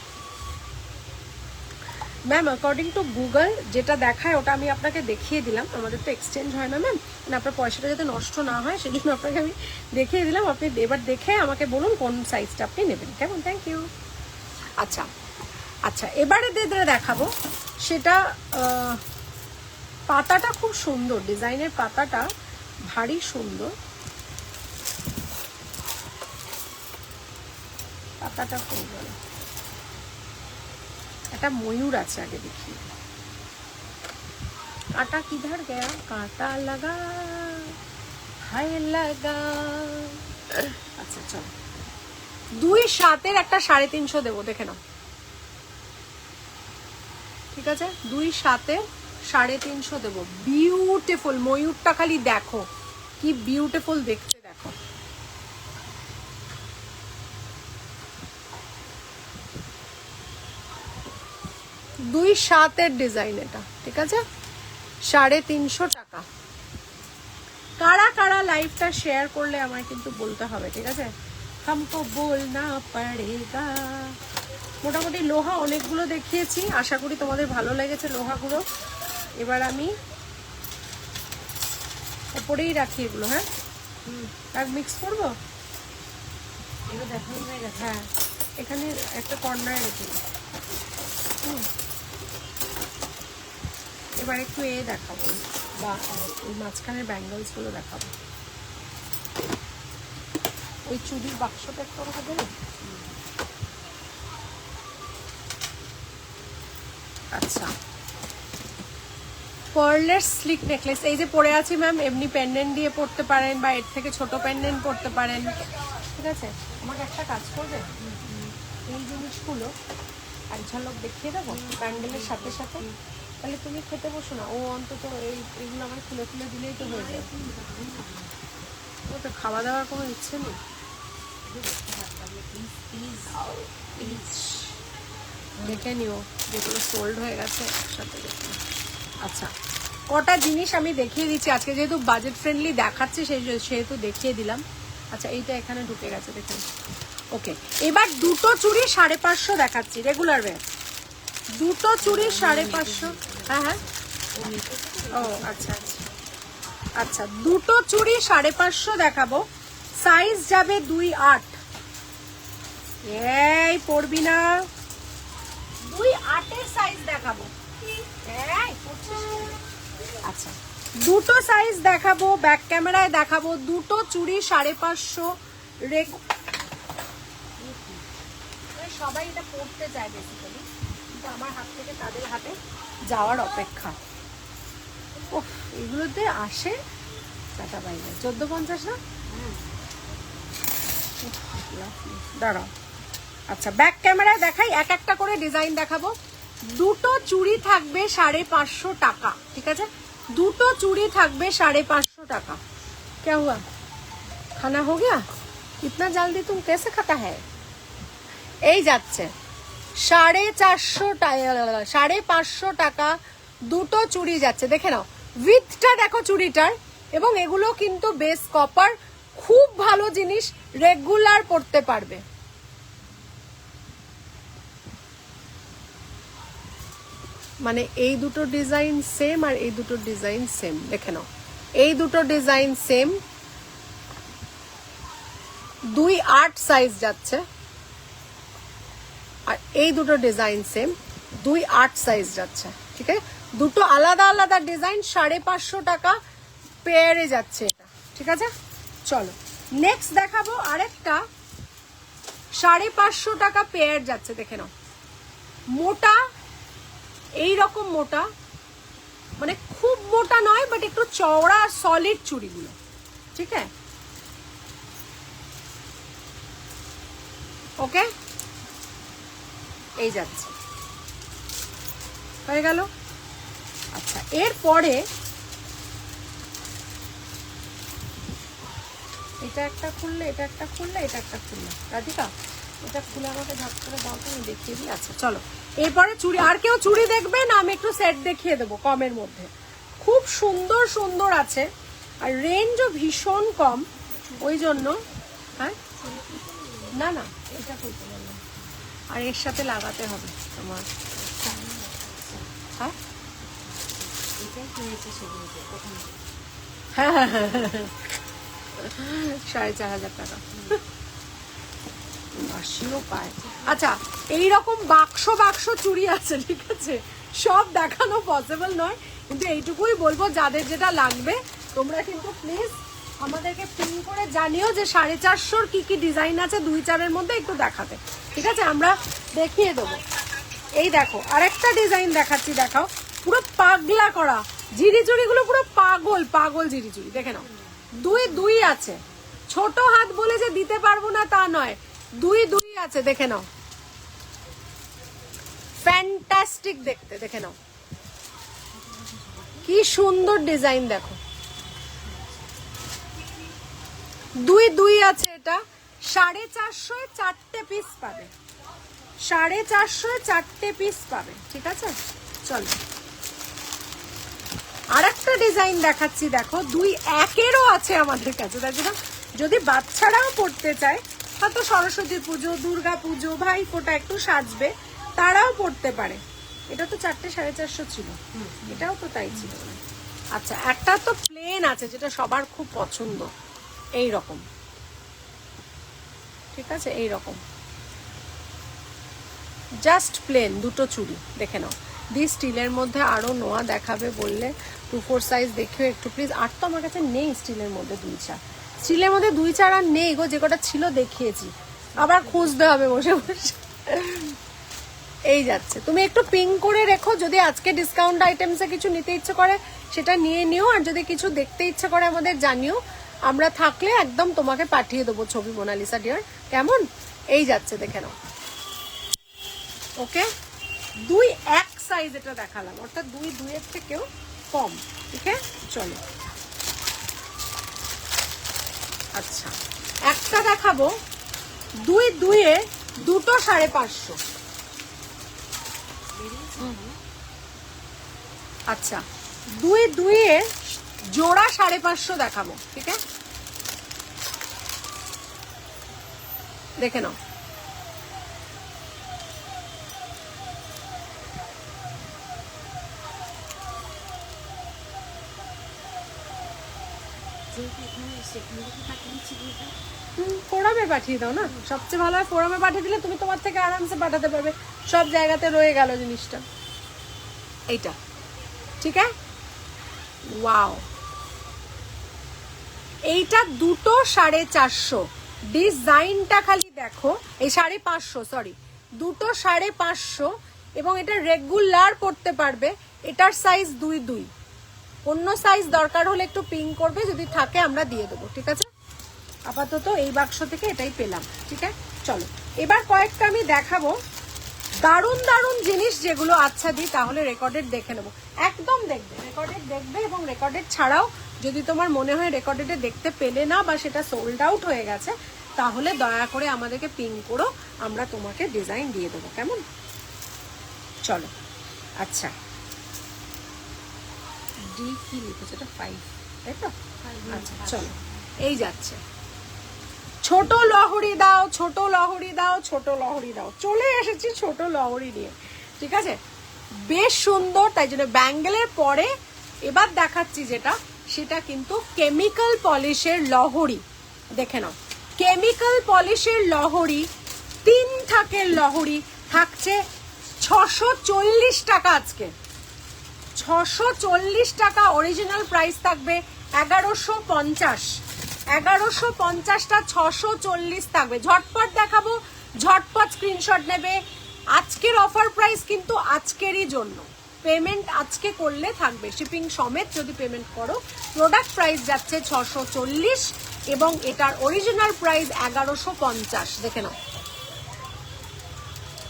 Speaker 1: ম্যাম অ্যাকর্ডিং টু গুগল যেটা দেখায় ওটা আমি আপনাকে দেখিয়ে দিলাম। আমাদের তো এক্সচেঞ্জ হয় না ম্যাম, মানে আপনার পয়সাটা যাতে নষ্ট না হয় সেই জন্য আপনাকে আমি দেখিয়ে দিলাম। আপনি এবার দেখে আমাকে বলুন কোন সাইজটা আপনি নেবেন, কেমন? Thank you. আচ্ছা আচ্ছা, এবারে যেটা দেখাবো সেটা পাতাটা খুব সুন্দর, ডিজাইনের পাতাটা ভারী সুন্দর, পাতাটা খুব ভালো। একটা ময়ূর আছে, আগে দেখি কাটা কিধার গয়া, কাটা লাগা হায় লাগা। আচ্ছা চলো, 2-7 একটা 350 দেবো, দেখে নাও। ঠিক আছে, 2-7 350 দেবো। বিউটিফুল ময়ূরটা খালি দেখো কি বিউটিফুল দেখতে, দেখো। দুই 7 ডিজাইন এটা, ঠিক আছে, 350 টাকা। কারা কারা লাইভটা শেয়ার করলে আমায় কিন্তু বলতে হবে, ঠিক আছে, হামকো বলনা পড়েগা। মোটামুটি লোহা অনেকগুলো দেখিয়েছি, আশা করি তোমাদের ভালো লেগেছে লোহাগুলো। এবার আমি ওপরেই রাখি এগুলো, হ্যাঁ আর মিক্স করবো।
Speaker 2: এগুলো দেখানো হয়ে গেছে।
Speaker 1: হ্যাঁ এখানে একটা কর্নারে রেখে দিই। এবার একটু দেখাবো, বা ওই মাঝখানের ব্যাঙ্গলস গুলো দেখাবো। ওই চুড়ির বাক্সটা একটু আমাকে দেবে। আচ্ছা, পার্লের স্লিক নেকলেস এই যে পরে আছি ম্যাম, এমনি পেন্ডেন্ট দিয়ে পড়তে পারেন বা এর থেকে ছোট পেন্ডেন্ট পড়তে পারেন, ঠিক আছে। আমাকে একটা কাজ করবে, এই জিনিসগুলো এক ঝলক দেখিয়ে দেবো প্যান্ডেলের সাথে সাথে, তাহলে তুমি খেতে বসো না, ও অন্তত এইগুলো আমার খুলে খুলে দিলেই তো হয়ে যায়। ও তো খাওয়া দাওয়ার কোনো ইচ্ছে নেই। দেখে নিও যেগুলো সোল্ড হয়ে গেছে একসাথে দেখে নিও। আচ্ছা, কটা জিনিস আমি দেখিয়ে দিচ্ছি আজকে, যেহেতু বাজেট ফ্রেন্ডলি দেখাচ্ছে সেহেতু দেখিয়ে দিলাম। আচ্ছা এইটা এখানে ঢুকে গেছে, দেখুন। ওকে, এবার দুটো চুড়ি 550 দেখাচ্ছি, রেগুলার ওয়ে। দুটো চুড়ি 550। হ্যাঁ হ্যাঁ, ও আচ্ছা আচ্ছা আচ্ছা, দুটো চুড়ি 550 দেখাবো। সাইজ যাবে 2-8। এই পড়বি না, 2-8 এর সাইজ দেখাবো। আচ্ছা, দুটো সাইজ দেখাবো, ব্যাক ক্যামেরায় দেখাবো। দুটো চুড়ি 550। সবাই এটা পড়তে চায় বেসিক্যালি, কিন্তু আমার হাত থেকে তাদের হাতে যাওয়ার অপেক্ষা। ওহ, এগুলোতে আসে টাকা বাইরে 1450 না। দাঁড়াও, আচ্ছা ব্যাক ক্যামেরায় দেখাই, এক একটা করে ডিজাইন দেখাবো। দুটো চুড়ি থাকবে 550 টাকা, ঠিক আছে, দুটো চুড়ি থাকবে 550 টাকা। क्या हुआ, खाना हो गया? इतना जल्दी तुम कैसे खाता है? এই যাচ্ছে 450 টাকা দুটো চুড়ি যাচ্ছে, দেখে নাও উইথটা দেখো চুড়িটার। এবং এগুলো কিন্তু বেস কপার, খুব ভালো জিনিস, রেগুলার পড়তে পারবে। মানে এই দুটো ডিজাইন সেম আর এই দুটো ডিজাইন সেম, দেখে নাও এই দুটো ডিজাইন সেম, 2-8 সাইজ যাচ্ছে। আর এই দুটো ডিজাইন সেম, 2-8 সাইজ যাচ্ছে, ঠিক আছে। দুটো আলাদা আলাদা ডিজাইন, 550 টাকা পেয়ারে যাচ্ছে এটা, ঠিক আছে। চলো নেক্সট দেখাবো আরেকটা 550 টাকা পেয়ার যাচ্ছে, দেখে নাও। মোটা, এই রকম মোটা, মানে খুব মোটা নয় বাট একটু চওড়া সলিড চুড়িগুলো, ঠিক আছে। ওকে, এই যাচ্ছে, হয়ে গেল। আচ্ছা, এরপরে এটা একটা খুললে, এটা একটা খুললে, এটা একটা খুললে, রাধিকা এটা খুলে আমাকে ঝট করে দাও তো, আমি দেখিয়ে দিই। আচ্ছা চলো, এরপরে চুড়ি। আর কেউ চুড়ি দেখবে না, আমি একটু সেট দেখিয়ে দেবো কমের মধ্যে। খুব সুন্দর সুন্দর আছে, আর রেঞ্জও ভীষণ কম, ওই জন্য। হ্যাঁ না না এটা করতে পারলাম, আর এর সাথে লাগাতে হবে তোমার। হ্যাঁ
Speaker 2: এটাই কিনেছি সেগুলোতে ওখানে।
Speaker 1: হ্যাঁ 4,500 টাকা আশিও পায়। আচ্ছা এইরকম বাক্স বাক্স চুড়ি আছে, ঠিক আছে, সব দেখানো পসিবল নয়, কিন্তু এইটুকুই বলবো যাদের যেটা লাগবে তোমরা কিন্তু প্লিজ আমাদেরকে পিন করে জানিও যে 450 কি কি ডিজাইন আছে 2-4 মধ্যে একটু দেখাতে, ঠিক আছে, আমরা দেখিয়ে দেবো। এই দেখো আরেকটা ডিজাইন দেখাচ্ছি, দেখাও, পুরো পাগলা করা ঝিরিঝুরি গুলো, পুরো পাগল পাগল ঝিরিঝুরি, দেখে নাও। 2 আছে, ছোট হাত বলে যে দিতে পারবো না তা নয়, 2 আছে, দেখে নাও, ফ্যান্টাস্টিক দেখতে, দেখে নাও কি সুন্দর ডিজাইন, দেখো 2 আছে, এটা 450 4টে পিস পাবে, 450 4টে পিস পাবে, ঠিক আছে। চলো আরেকটা ডিজাইন দেখাচ্ছি, দেখো 2 একেরও আছে আমাদের কাছে, তাই না, যদি বাচ্চারাও পড়তে চায়, হয়তো সরস্বতী পুজো, দুর্গা পুজো, ভাইফোঁটা একটু সাজবে, তারাও পড়তে পারে। এটা তো 4টে 450 ছিল, এটাও তো তাই ছিল। আচ্ছা একটা তো প্লেন আছে যেটা সবার খুব পছন্দ, এই রকম, ঠিক আছে, এই রকম জাস্ট প্লেন 2টো চুড়ি, দেখে নাও। দি স্টিলের মধ্যে আরো নোয়া দেখাবে বললে 2-4 সাইজ দেখেও একটু প্লিজ। আর তো আমার কাছে নেই স্টিলের মধ্যে 2-4, স্টিলের মধ্যে 2-4 আর নেই গো, যে কটা ছিল দেখিয়েছি, আবার খুঁজতে হবে বসে বসে। এই যাচ্ছে, তুমি একটু পিঙ্ক করে রেখো, যদি আজকে ডিসকাউন্ট আইটেমসে কিছু নিতে ইচ্ছে করে সেটা নিয়ে নিও, আর যদি কিছু দেখতে ইচ্ছে করে আমাদের জানিও, আমরা থাকলে একদম তোমাকে পাঠিয়ে দেবো ছবি, মোনালিসা ডিয়ার, কেমন। এই যাচ্ছে, দেখে নাও, ওকে 2 সাইজ এটা দেখালাম, অর্থাৎ 2 এর থেকেও কম, ঠিক আছে। চলো আচ্ছা একটা দেখাবো 2 এ 2টো 550। আচ্ছা 2 এ জোড়া 550 দেখাবো, ঠিক আছে, দেখে নাও। ফোরামে পাঠিয়ে দাও না, সবচেয়ে ভালো হয় ফোরামে পাঠিয়ে দিলে তুমি তোমার থেকে আরামসে পাঠাতে পারবে, সব জায়গাতে রয়ে গেল জিনিসটা। এইটা ঠিক আছে, ওয়াও, এইটা 2টো 450, ডিজাইনটা খালি দেখো, এই 550, সরি 2টো 550, এবং এটা রেগুলার পড়তে পারবে। এটার সাইজ 2, অন্য সাইজ দরকার হলে একটু পিং করবে, যদি থাকে আমরা দিয়ে দেবো, ঠিক আছে। আপাতত এই বাক্স থেকে এটাই পেলাম, ঠিক আছে। চলো এবার কয়েকটা আমি দেখাবো দারুণ দারুণ জিনিস, যেগুলো আচ্ছা দিই তাহলে রেকর্ডেড দেখে নেবো, একদম দেখবে, রেকর্ডেড দেখবে, এবং রেকর্ডেড ছাড়াও যদি তোমার মনে হয় রেকর্ডেডে দেখতে পেলে না, বা সেটা সোল্ড আউট হয়ে গেছে, তাহলে দয়া করে আমাদেরকে পিং করো, আমরা তোমাকে ডিজাইন দিয়ে দেবো, কেমন। চলো আচ্ছা ডি কি লিখেছে, এটা 5, তাই তো, আচ্ছা চলো এই যাচ্ছে, ছোট লহরি দাও, ছোট লহরি দাও, ছোট লহরি দাও, চলে এসেছি ছোট লহরি নিয়ে, ঠিক আছে, বেশ সুন্দর। তাই জন্য ব্যাঙ্গেলের পরে এবার দেখাচ্ছি যেটা, সেটা কিন্তু কেমিক্যাল পলিশের লহরি, দেখে নাও, কেমিক্যাল পলিশের লহরি, 3 থাকের লহরি থাকছে 640 টাকা, আজকে 640 টাকা, অরিজিনাল প্রাইস থাকবে 1150, 1150টা 640 থাকবে। ঝটপট দেখাবো, ঝটপট স্ক্রিনশট নেবে। আজকের অফার প্রাইস কিন্তু আজকেরই জন্য, পেমেন্ট আজকে করলে থাকবে, শিপিং সমেত যদি পেমেন্ট করো। প্রোডাক্ট প্রাইস যাচ্ছে 640, এবং এটার অরিজিনাল প্রাইস 1150, দেখে নাও,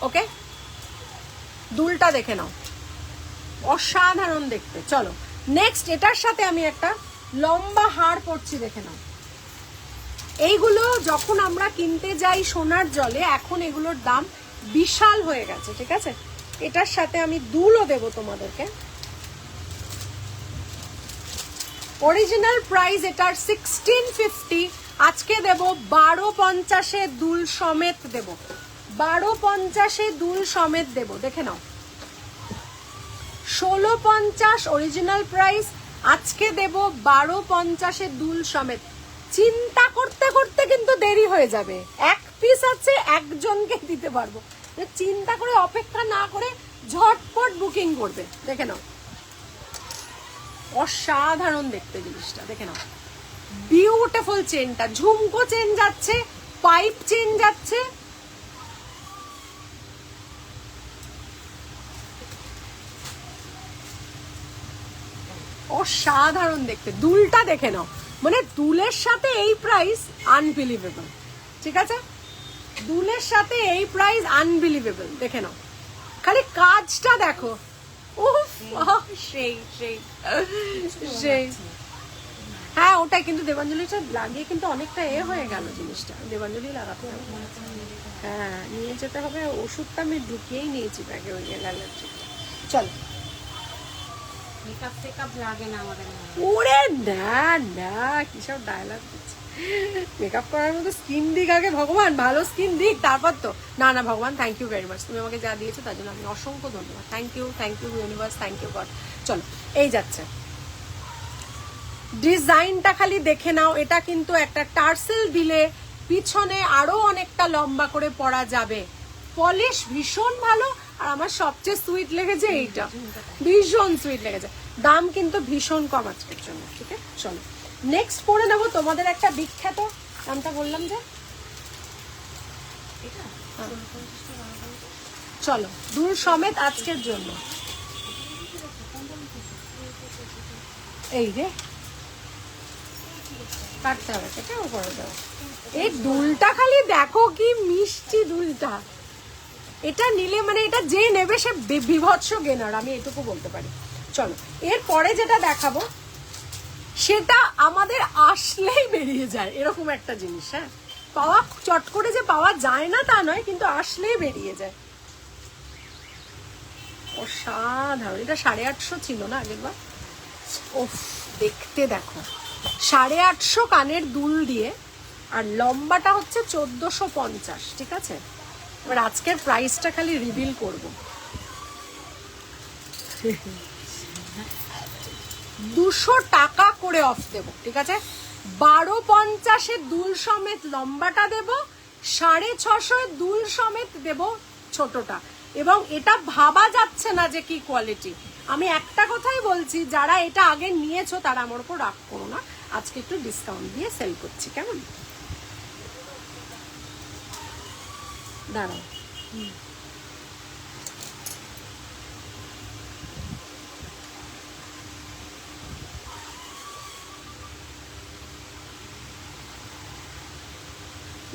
Speaker 1: ওকে, দুলটা দেখে নাও, অসাধারণ দেখতে। চলো নেক্সট, এটার সাথে আমি একটা লম্বা হার পরছি, দেখে নাও। এইগুলো যখন আমরা কিনতে যাই সোনার জলে, এখন এগুলোর দাম বিশাল হয়ে গেছে, ঠিক আছে। এটার সাথে আমি দুলও দেবো তোমাদেরকে, অরিজিনাল প্রাইস এটার 1650, আজকে দেব 1250 দুল সমেত দেব, 1250 দুল সমেত দেব। দেখে নাও 1650 অরিজিনাল প্রাইস, আজকে দেব 1250 দুল সমেত। চিন্তা করতে করতে কিন্তু দেরি হয়ে যাবে, এক পিস আছে একজনকে দিতে পারবো, চিন্তা করে অপেক্ষা না করে ঝটপট বুকিং করবে। দেখে নাও অসাধারণ দেখতে জিনিসটা, দেখে নাও বিউটিফুল চেনটা, ঝুমকো চেন যাচ্ছে, পাইপ চেন যাচ্ছে, অসাধারণ দেখতে। দুলটা দেখে নাও, মানে দুলের সাথে এই প্রাইস আনবিলিভেবল, ঠিক আছে, দুলের সাথে এই প্রাইস আনবিলিভেবল। দেখে নাও খালি কাজটা দেখো, উফ সেই সেই সেই। হ্যাঁ ওটাই, কিন্তু দেবাঞ্জলিটা লাগিয়ে কিন্তু অনেকটা হয়ে গেল জিনিসটা, দেবাঞ্জলি লাগাতে হবে। হ্যাঁ নিয়ে যেতে হবে, ওষুধটা আমি ঢুকিয়েই নিয়েছি ব্যাগে ওই অ্যালার্জিটা। চলো
Speaker 2: মেকআপ টেকআপ লাগে না আমাদের।
Speaker 1: ওরে না না কিসব ডায়লগ দিচ্ছে, মেকআপ করার মতো স্কিন দিক আগে ভগবান, ভালো স্কিন দিক তারপর তো। না না ভগবান থ্যাংক ইউ ভেরি মাচ, তুমি আমাকে যা দিয়েছো তার জন্য আমি অসংখ্য ধন্যবাদ। Thank you universe, thank you God. চলো এই যাচ্ছে, ডিজাইনটা খালি দেখে নাও, এটা কিন্তু একটা টার্সেল দিলে পিছনে আরো অনেকটা লম্বা করে পরা যাবে, পলিশ ভীষণ ভালো। আর আমার সবচেয়ে সুইট লেগেছে এইটা, ভীষণ সুইট লেগেছে, দাম কিন্তু ভীষণ কম আজকের জন্য, ঠিক আছে। চলো নেক্সট পরে নেবো তোমাদের একটা বিখ্যাত, নামটা বললাম যে, চলো দুল সমেত আজকের জন্য। এই রে কাটতে হবে, কেটে করে দাও। এই দুলটা খালি দেখো কি মিষ্টি দুলটা, এটা নিলে মানে এটা যে নেবে সে বিভৎস গেনার, আমি এটুকু বলতে পারি। চলো এরপরে যেটা দেখাবো সেটা আমাদের আসলেই বেরিয়ে যায়, এরকম একটা জিনিস। হ্যাঁ পাওয়া চট করে যে পাওয়া যায় না তা নয়, কিন্তু আসলেই বেরিয়ে যায়, অসাধারণ। এটা 850 ছিল না আগের বার, ওফ দেখতে দেখো 850 কানের দুল দিয়ে, আর লম্বাটা হচ্ছে 1450, ঠিক আছে। এবার আজকের প্রাইসটা খালি রিভিল করব, 200 টাকা করে অফ দেব, ঠিক আছে। 1250 দুল সমেত লম্বাটা দেব, 650 দুল সমেত দেব ছোটটা। এবং এটা ভাবা যাচ্ছে না যে কি কোয়ালিটি। আমি একটা কথাই বলছি, যারা এটা আগে নিয়েছো তারা আমার উপর রাগ করো না, আজকে একটু ডিসকাউন্ট দিয়ে সেল করছি, কেমন। দাঁড়াও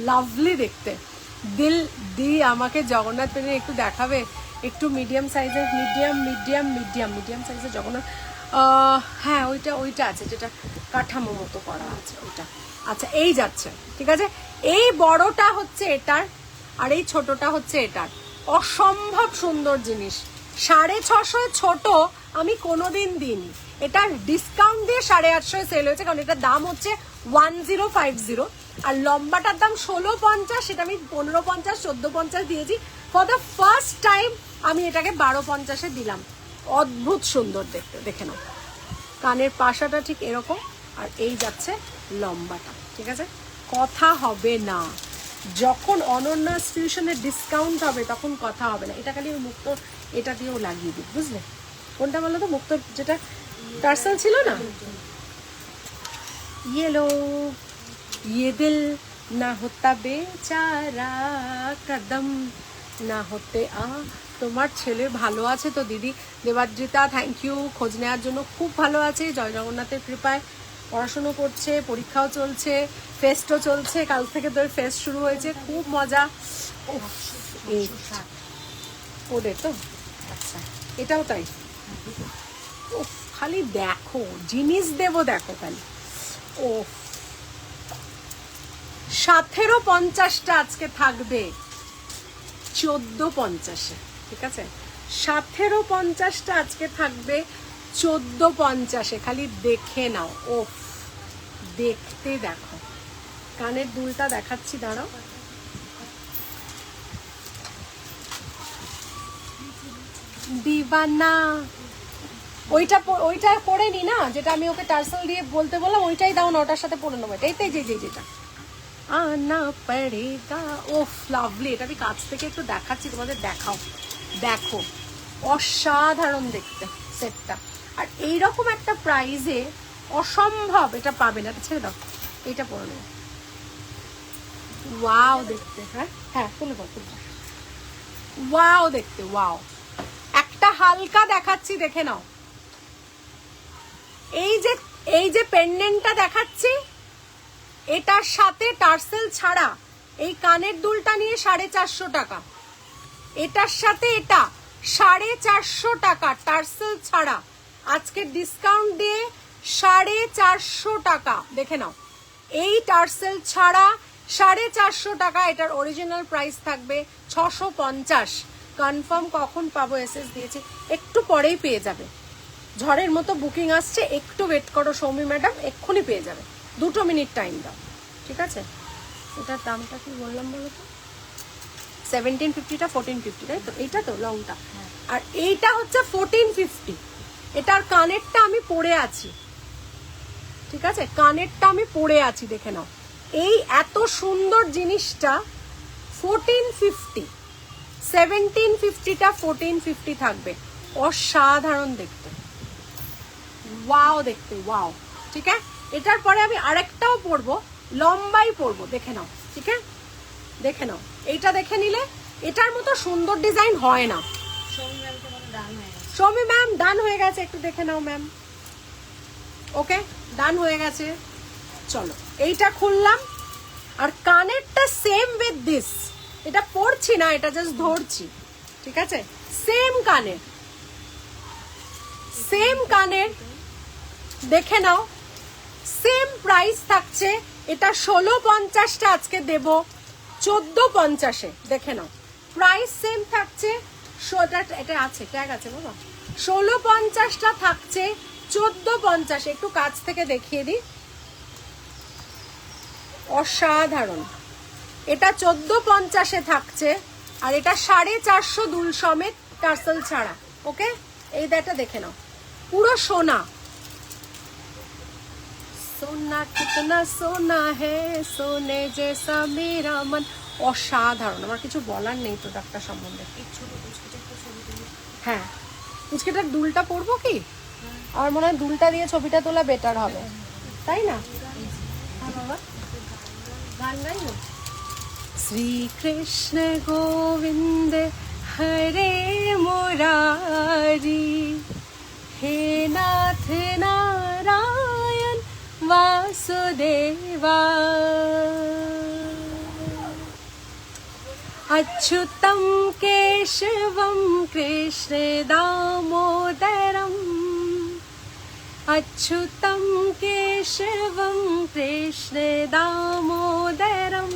Speaker 1: লাভলি দেখতে, দিল দি আমাকে জগন্নাথ পেনে একটু দেখাবে, একটু মিডিয়াম সাইজের, মিডিয়াম সাইজের জগন্নাথ। হ্যাঁ ওইটা আছে যেটা কাঠামো মতো করা আছে ওইটা। আচ্ছা এই যাচ্ছে, ঠিক আছে। এই বড়টা হচ্ছে এটার, আর এই ছোটটা হচ্ছে এটার, অসম্ভব সুন্দর জিনিস। 650 ছোট আমি কোনোদিন দিইনি, এটার ডিসকাউন্ট দিয়ে 850 সেল হয়েছে, কারণ এটার দাম হচ্ছে 1050, আর লম্বাটার দাম 1650, সেটা আমি 1550 1450 দিয়েছি। ফর দ্য ফার্স্ট টাইম আমি এটাকে 1250 দিলাম, অদ্ভুত সুন্দর দেখতে, দেখে নাও। কানের পাশাটা ঠিক এরকম, আর এই যাচ্ছে লম্বাটা, ঠিক আছে। কথা হবে না, যখন অনন্যা স্টিউশনের ডিসকাউন্ট হবে তখন কথা হবে না। এটা খালি মুক্ত এটা দিয়েও লাগিয়ে দিই, বুঝলে কোনটা বলো তো, মুক্ত যেটা টার্সেল ছিল না, येलो ये दिल ना होता बेचारा कदम না হতে তোমার ছেলে ভালো আছে তো দিদি? দেবাদ্রিতা থ্যাংক ইউ, খোঁজ নেওয়ার জন্য। খুব ভালো আছে, জয় জগন্নাথের কৃপায়, পড়াশুনো করছে, পরীক্ষাও চলছে, ফেস্টও চলছে, কাল থেকে তোর ফেস্ট শুরু হয়েছে, খুব মজা ওদের তো। আচ্ছা এটাও তাই, ও খালি দেখো জিনিস দেবো, দেখো খালি। ও 1750টা আজকে থাকবে 1450, ঠিক আছে। 1750টা আজকে থাকবে 1450, খালি দেখে নাও। ও দেখতে দেখো, কানের দুলটা দেখাচ্ছি, দাঁড়াও। দিবানা, ওইটা পরে নি না, যেটা আমি ওকে টার্সেল দিয়ে বলতে বললাম, ওইটাই দাও না, ওটার সাথে পরে নেবো। এটাই যেটা আনা পড়েগা। ওফ লাভলি, এটা আমি কাছ থেকে একটু দেখাচ্ছি তোমাদের, দেখাও, দেখো অসাধারণ দেখতে সেটটা। আর এইরকম একটা প্রাইজে অসম্ভব এটা পাবে না। ছেড়ে দাও, এইটা পরে নেবো। ওয়াও দেখতে, হ্যাঁ হ্যাঁ তুলে দাও, ওয়াও দেখতে, ওয়াও। একটা হালকা দেখাচ্ছি, দেখে নাও। এই যে পেন্ডেন্টটা দেখাচ্ছি, এটার সাথে টার্সেল ছাড়া এই কানের দুলটা নিয়ে 450 টাকা, এটার সাথে এটা 450 টাকা টার্সেল ছাড়া। আজকে ডিসকাউন্ট দিয়ে 450 টাকা, দেখে নাও। এই টার্সেল ছাড়া 450 টাকা। এটার অরিজিনাল প্রাইস থাকবে 650। কনফার্ম কখন পাবো এসএস দিয়েছি, একটু পরেই পেয়ে যাবে। ঝড়ের মতো বুকিং আসছে, একটু ওয়েট করো সৌমি ম্যাডাম, এক্ষুনি পেয়ে যাবে। 2 মিনিট টাইম দাও, ঠিক আছে? এটার দামটা কি বললাম বলো তো? 1750টা 1450, তাই তো? এইটা তো লংটা, আর এইটা হচ্ছে 1450। এটার কানেরটা আমি পরে আছি, ঠিক আছে? কানেরটা আমি পরে আছি, দেখে নাও। এই এত সুন্দর জিনিসটা 1450, 1750টা 1450 থাকবে। অসাধারণ দেখতে, ওয়াও দেখতে, ওয়াও। ঠিক আছে, এটার পরে আমি আরেকটাও পরবো, লম্বাই পরবো, দেখে নাও। ঠিক আছে, দেখে নাও। এইটা দেখে নিলে এটার মতো সুন্দর ডিজাইন হয় না। সৌমি ম্যাম ডান হয়ে গেছে, একটু দেখে নাও ম্যাম। ওকে, ডান হয়ে গেছে। চলো এইটা খুললাম, আর কানেরটা সেম উইথ দিস। এটা পরছি না, এটা জাস্ট ধরছি, ঠিক আছে? সেম কানের, সেম কানের, দেখে নাও। সেম প্রাইস থাকছে। এটা 1650টা আজকে দেব 1450-এ, দেখে নাও। প্রাইস সেম থাকছে, এটা আছে, ট্যাগ আছে বাবা। 1650টা থাকছে 1450। একটু কাছ থেকে দেখিয়ে দিই, অসাধারণ। এটা 1450-এ থাকছে, আর এটা 450 দুল সমেত টার্সেল ছাড়া। ওকে, এই এটা দেখে নাও, পুরো সোনা। সোনা কিতনা সোনা হে, সোনে জেসা মেরা মন। অসাধারণ, আমার কিছু বলার নেই প্রোডাক্টটা সম্বন্ধে। হ্যাঁ, পুচকেটার দুলটা পরবো কি? আমার মনে হয় দুলটা দিয়ে ছবিটা তোলা বেটার হবে, তাই না? হ্যাঁ বাবা, গান গাই না। শ্রী কৃষ্ণ গোবিন্দ হরে মুরারি, হে নাথ নারায়ণ वासुदेवा, अच्युतं केशवं कृष्ण दामोदरम्, अच्युतं केशवं कृष्ण दामोदरं,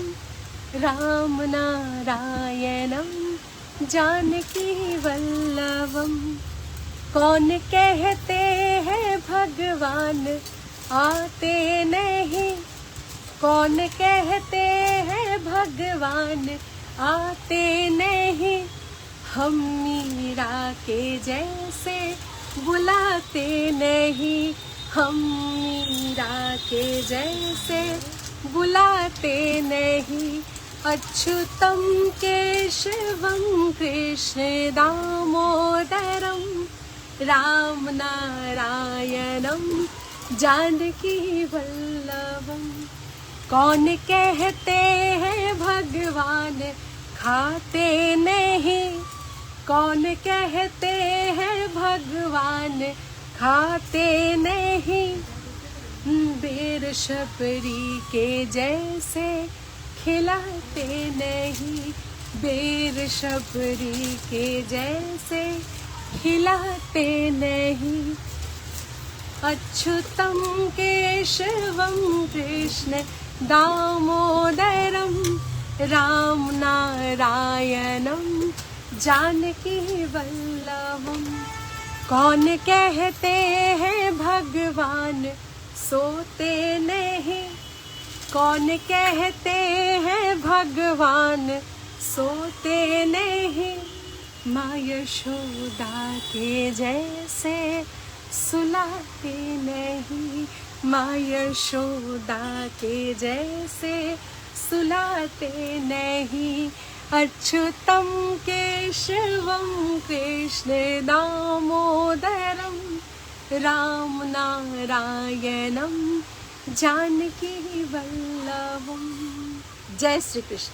Speaker 1: राम नारायणं जानकी वल्लभम्। कौन कहते हैं भगवान आते नहीं, कौन कहते हैं भगवान आते नहीं, हम मीरा के जैसे बुलाते नहीं, हम मीरा के जैसे बुलाते नहीं। अच्युतं केशवं कृष्ण दामोदरं, राम नारायणं जानकी वल्लभम। कौन कहते हैं भगवान खाते नहीं, कौन कहते हैं भगवान खाते नहीं, बेर शबरी के जैसे खिलाते नहीं, बेर शबरी के जैसे खिलाते नहीं। अच्युतं केशवं कृष्ण दामोदरं, राम नारायणं जानकी वल्लभम्। कौन कहते हैं भगवान सोते नहीं, कौन कहते हैं भगवान सोते नहीं, माँ यशोदा के जैसे सुलाते नहीं, माँ यशोदा के जैसे सुलाते नहीं, अच्युतम केशवम कृष्ण दामोदरम राम नारायणम जानकी वल्लभम। जय Shri Krishna.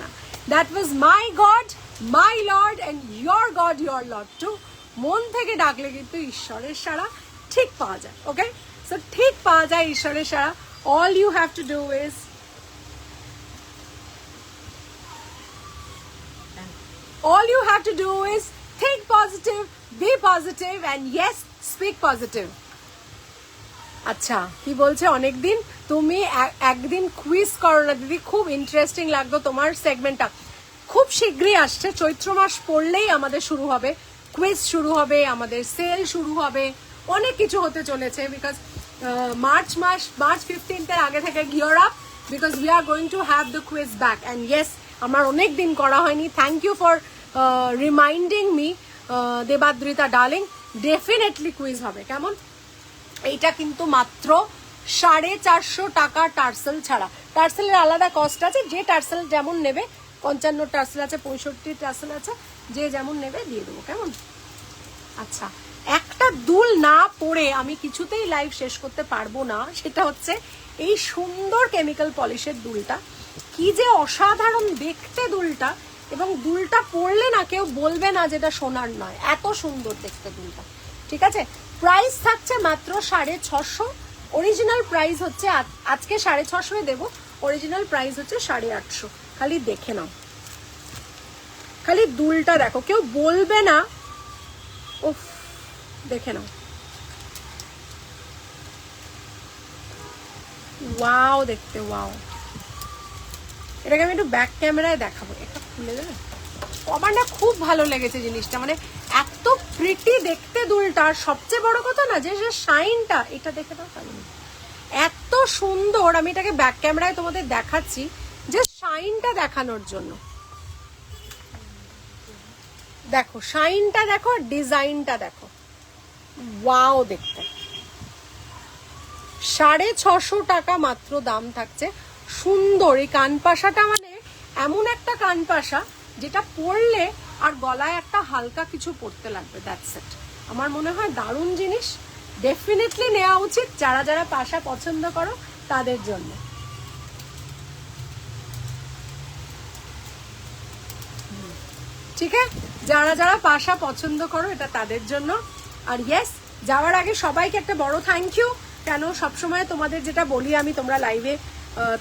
Speaker 1: That was my God, my Lord and your God, your Lord too. মন থেকে ডাকলে কিন্তু ঈশ্বরের সাড়া ঠিক পাওয়া যায়। ওকে, সো ঠিক পাওয়া যায় ঈশ্বরের সাড়া। All you have to do is think positive, be positive and yes, speak positive. আচ্ছা, কি বলছে অনেকদিন তুমি একদিন কুইজ করো না দিদি, খুব ইন্টারেস্টিং লাগতো তোমার সেগমেন্টটা। খুব শীঘ্রই আসছে, চৈত্র মাস পড়লেই আমাদের শুরু হবে কুইজ, শুরু হবে আমাদের সেল, শুরু হবে অনেক কিছু হতে চলেছে। বিকজ মার্চ 15 আগে থেকে gear up, because we are going to have the quiz back and yes, আমার অনেক দিন করা হয়নি। Thank you for reminding me Debadrita darling, definitely quiz হবে। কেমন? এইটা কিন্তু মাত্র 450 টাকা টার্সেল ছাড়া। টার্সেলের আলাদা কস্ট আছে, যে টার্সেল যেমন নেবে, 55 টার্সেল আছে, 65 টার্সেল আছে, যে যেমন নেবে দিয়ে দেবো। কেমন? আচ্ছা, একটা দুল না পরে আমি কিছুতেই লাইভ শেষ করতে পারবো না, সেটা হচ্ছে এই সুন্দর কেমিক্যাল পলিশের দুলটা। কি যে অসাধারণ দেখতে দুলটা, এবং দুলটা পরলে না কেউ বলবে না যেটা সোনার নয়, এত সুন্দর দেখতে দুলটা। ঠিক আছে, প্রাইস থাকছে মাত্র 650। অরিজিনাল প্রাইস হচ্ছে আজকে 650 দেবো, অরিজিনাল প্রাইস হচ্ছে 850। খালি দেখে নাও, খালি দুলটা দেখো, কেউ বলবে না। উফ, দেখে নাও, ওয়াও দেখতে, ওয়াও। এটাকে আমি একটু ব্যাক ক্যামেরায় দেখাবো, এটা খুলে দেবে। আমার না খুব ভালো লেগেছে জিনিসটা, মানে এত প্রিটি দেখতে দুলটা। আর সবচেয়ে বড় কথা না, যে শাইনটা, এটা দেখে দাও, এত সুন্দর। আমি এটাকে ব্যাক ক্যামেরায় তোমাদের দেখাচ্ছি, যে শাইনটা দেখানোর জন্য। দেখো শাইনটা দেখো, ডিজাইনটা দেখো, ওয়াও দেখতে। 650 টাকা মাত্র দাম থাকছে। সুন্দর এই কানপাশাটা, মানে এমন একটা কানপাশা যেটা পরলে আর গলায় একটা হালকা কিছু পরতে লাগবে, দ্যাটস ইট। আমার মনে হয় দারুণ জিনিস, ডেফিনেটলি নেওয়া উচিত যারা যারা পাশা পছন্দ করো তাদের জন্য। ঠিক আছে, যারা যারা পাশা পছন্দ করো এটা তাদের জন্য। আর ইয়েস, যাওয়ার আগে সবাইকে একটা বড় থ্যাংক ইউ। কেন সবসময় তোমাদের যেটা বলি আমি, তোমরা লাইভে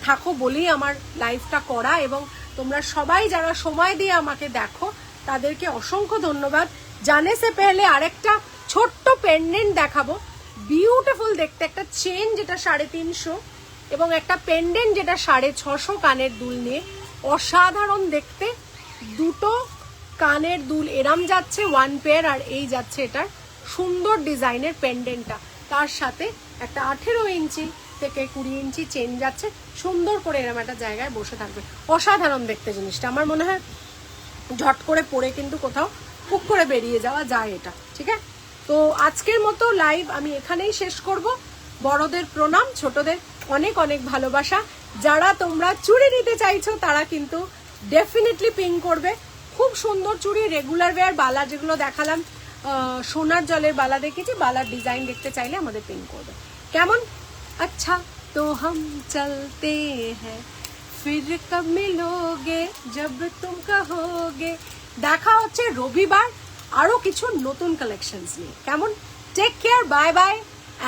Speaker 1: থাকো বলেই আমার লাইভটা করা, এবং তোমরা সবাই যারা সময় দিয়ে আমাকে দেখো তাদেরকে অসংখ্য ধন্যবাদ। জানে সে পেহলে আরেকটা ছোট্ট পেন্ডেন্ট দেখাবো, বিউটিফুল দেখতে, একটা চেন যেটা 350 এবং একটা পেন্ডেন্ট যেটা 650 কানের দুল নিয়ে, অসাধারণ দেখতে। দুটো কানের দুল এরাম যাচ্ছে 1 পেয়ার, আর এই যাচ্ছে এটার সুন্দর ডিজাইনের পেন্ডেন্টটা, তার সাথে একটা 18 ইঞ্চি থেকে 20 ইঞ্চি চেন যাচ্ছে, সুন্দর করে এরম একটা জায়গায় বসে থাকবে। অসাধারণ দেখতে জিনিসটা, আমার মনে হয় ঝট করে পরে কিন্তু কোথাও পুক করে বেরিয়ে যাওয়া যায় এটা। ঠিক আছে, তো আজকের মতো লাইভ আমি এখানেই শেষ করব। বড়দের প্রণাম, ছোটদের অনেক অনেক ভালোবাসা। যারা তোমরা চুড়ি নিতে চাইছো তারা কিন্তু ডেফিনেটলি পিং করবে। খুব সুন্দর চুড়ি, রেগুলার ওয়্যার বালা যেগুলো দেখালাম, সোনার জলের বালা দেখেছি, বালার ডিজাইন দেখতে চাইলে আমাদের পিং করবে। কেমন? আচ্ছা, তো হাম চলতে হ্যাঁ, ফির কব মিলোগে জব তুম কহোগে। দেখা হচ্ছে রবিবার আরো কিছু নতুন কালেকশনস নিয়ে। কেমন? Take care, bye bye,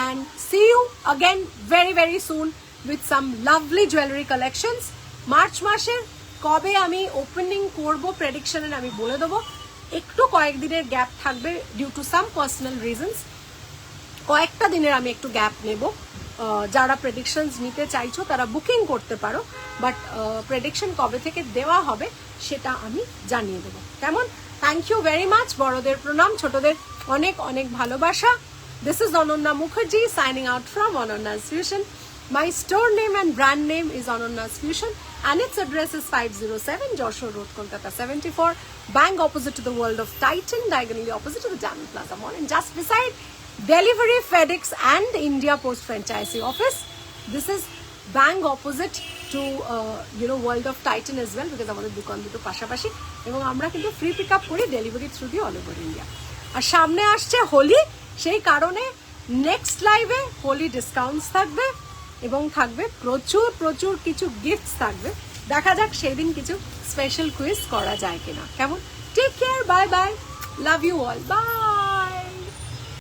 Speaker 1: and see you again very very soon with some lovely jewelry collections. March মাসের কবে আমি ওপেনিং করব প্রেডিকশনের আমি বলে দেবো। একটু কয়েকদিনের গ্যাপ থাকবে due to some personal reasons, কয়েকটা দিনের আমি একটু গ্যাপ নেব। যারা প্রেডিকশনস নিতে চাইছো তারা বুকিং করতে পারো, বাট প্রেডিকশন কবে থেকে দেওয়া হবে সেটা আমি জানিয়ে দেবো। কেমন? Thank you very much. বড়দের প্রণাম, ছোটদের অনেক অনেক ভালোবাসা। This is Ananya Mukherjee signing out from Ananya's Fusion. My store name and brand name is Ananya's Fusion and its address is 507 Joshua Road, Kolkata 74, bang opposite to the World of Titan, diagonally opposite to the Diamond Plaza Mall, and just beside Delivery, FedEx and India Post Franchisee Office. This is bang opposite to World of Titan as well, because আমাদের দোকান দুটো পাশাপাশি এবং আমরা কিন্তু free pick up করি delivery through দিয়ে all over India. আর সামনে আসছে হোলি, সেই কারণে নেক্সট লাইভে হোলি ডিসকাউন্টস থাকবে এবং থাকবে প্রচুর প্রচুর কিছু গিফটস থাকবে। দেখা যাক সেই দিন কিছু স্পেশাল কুইজ করা যায় কিনা। কেমন? Take care, bye bye, love you all, by.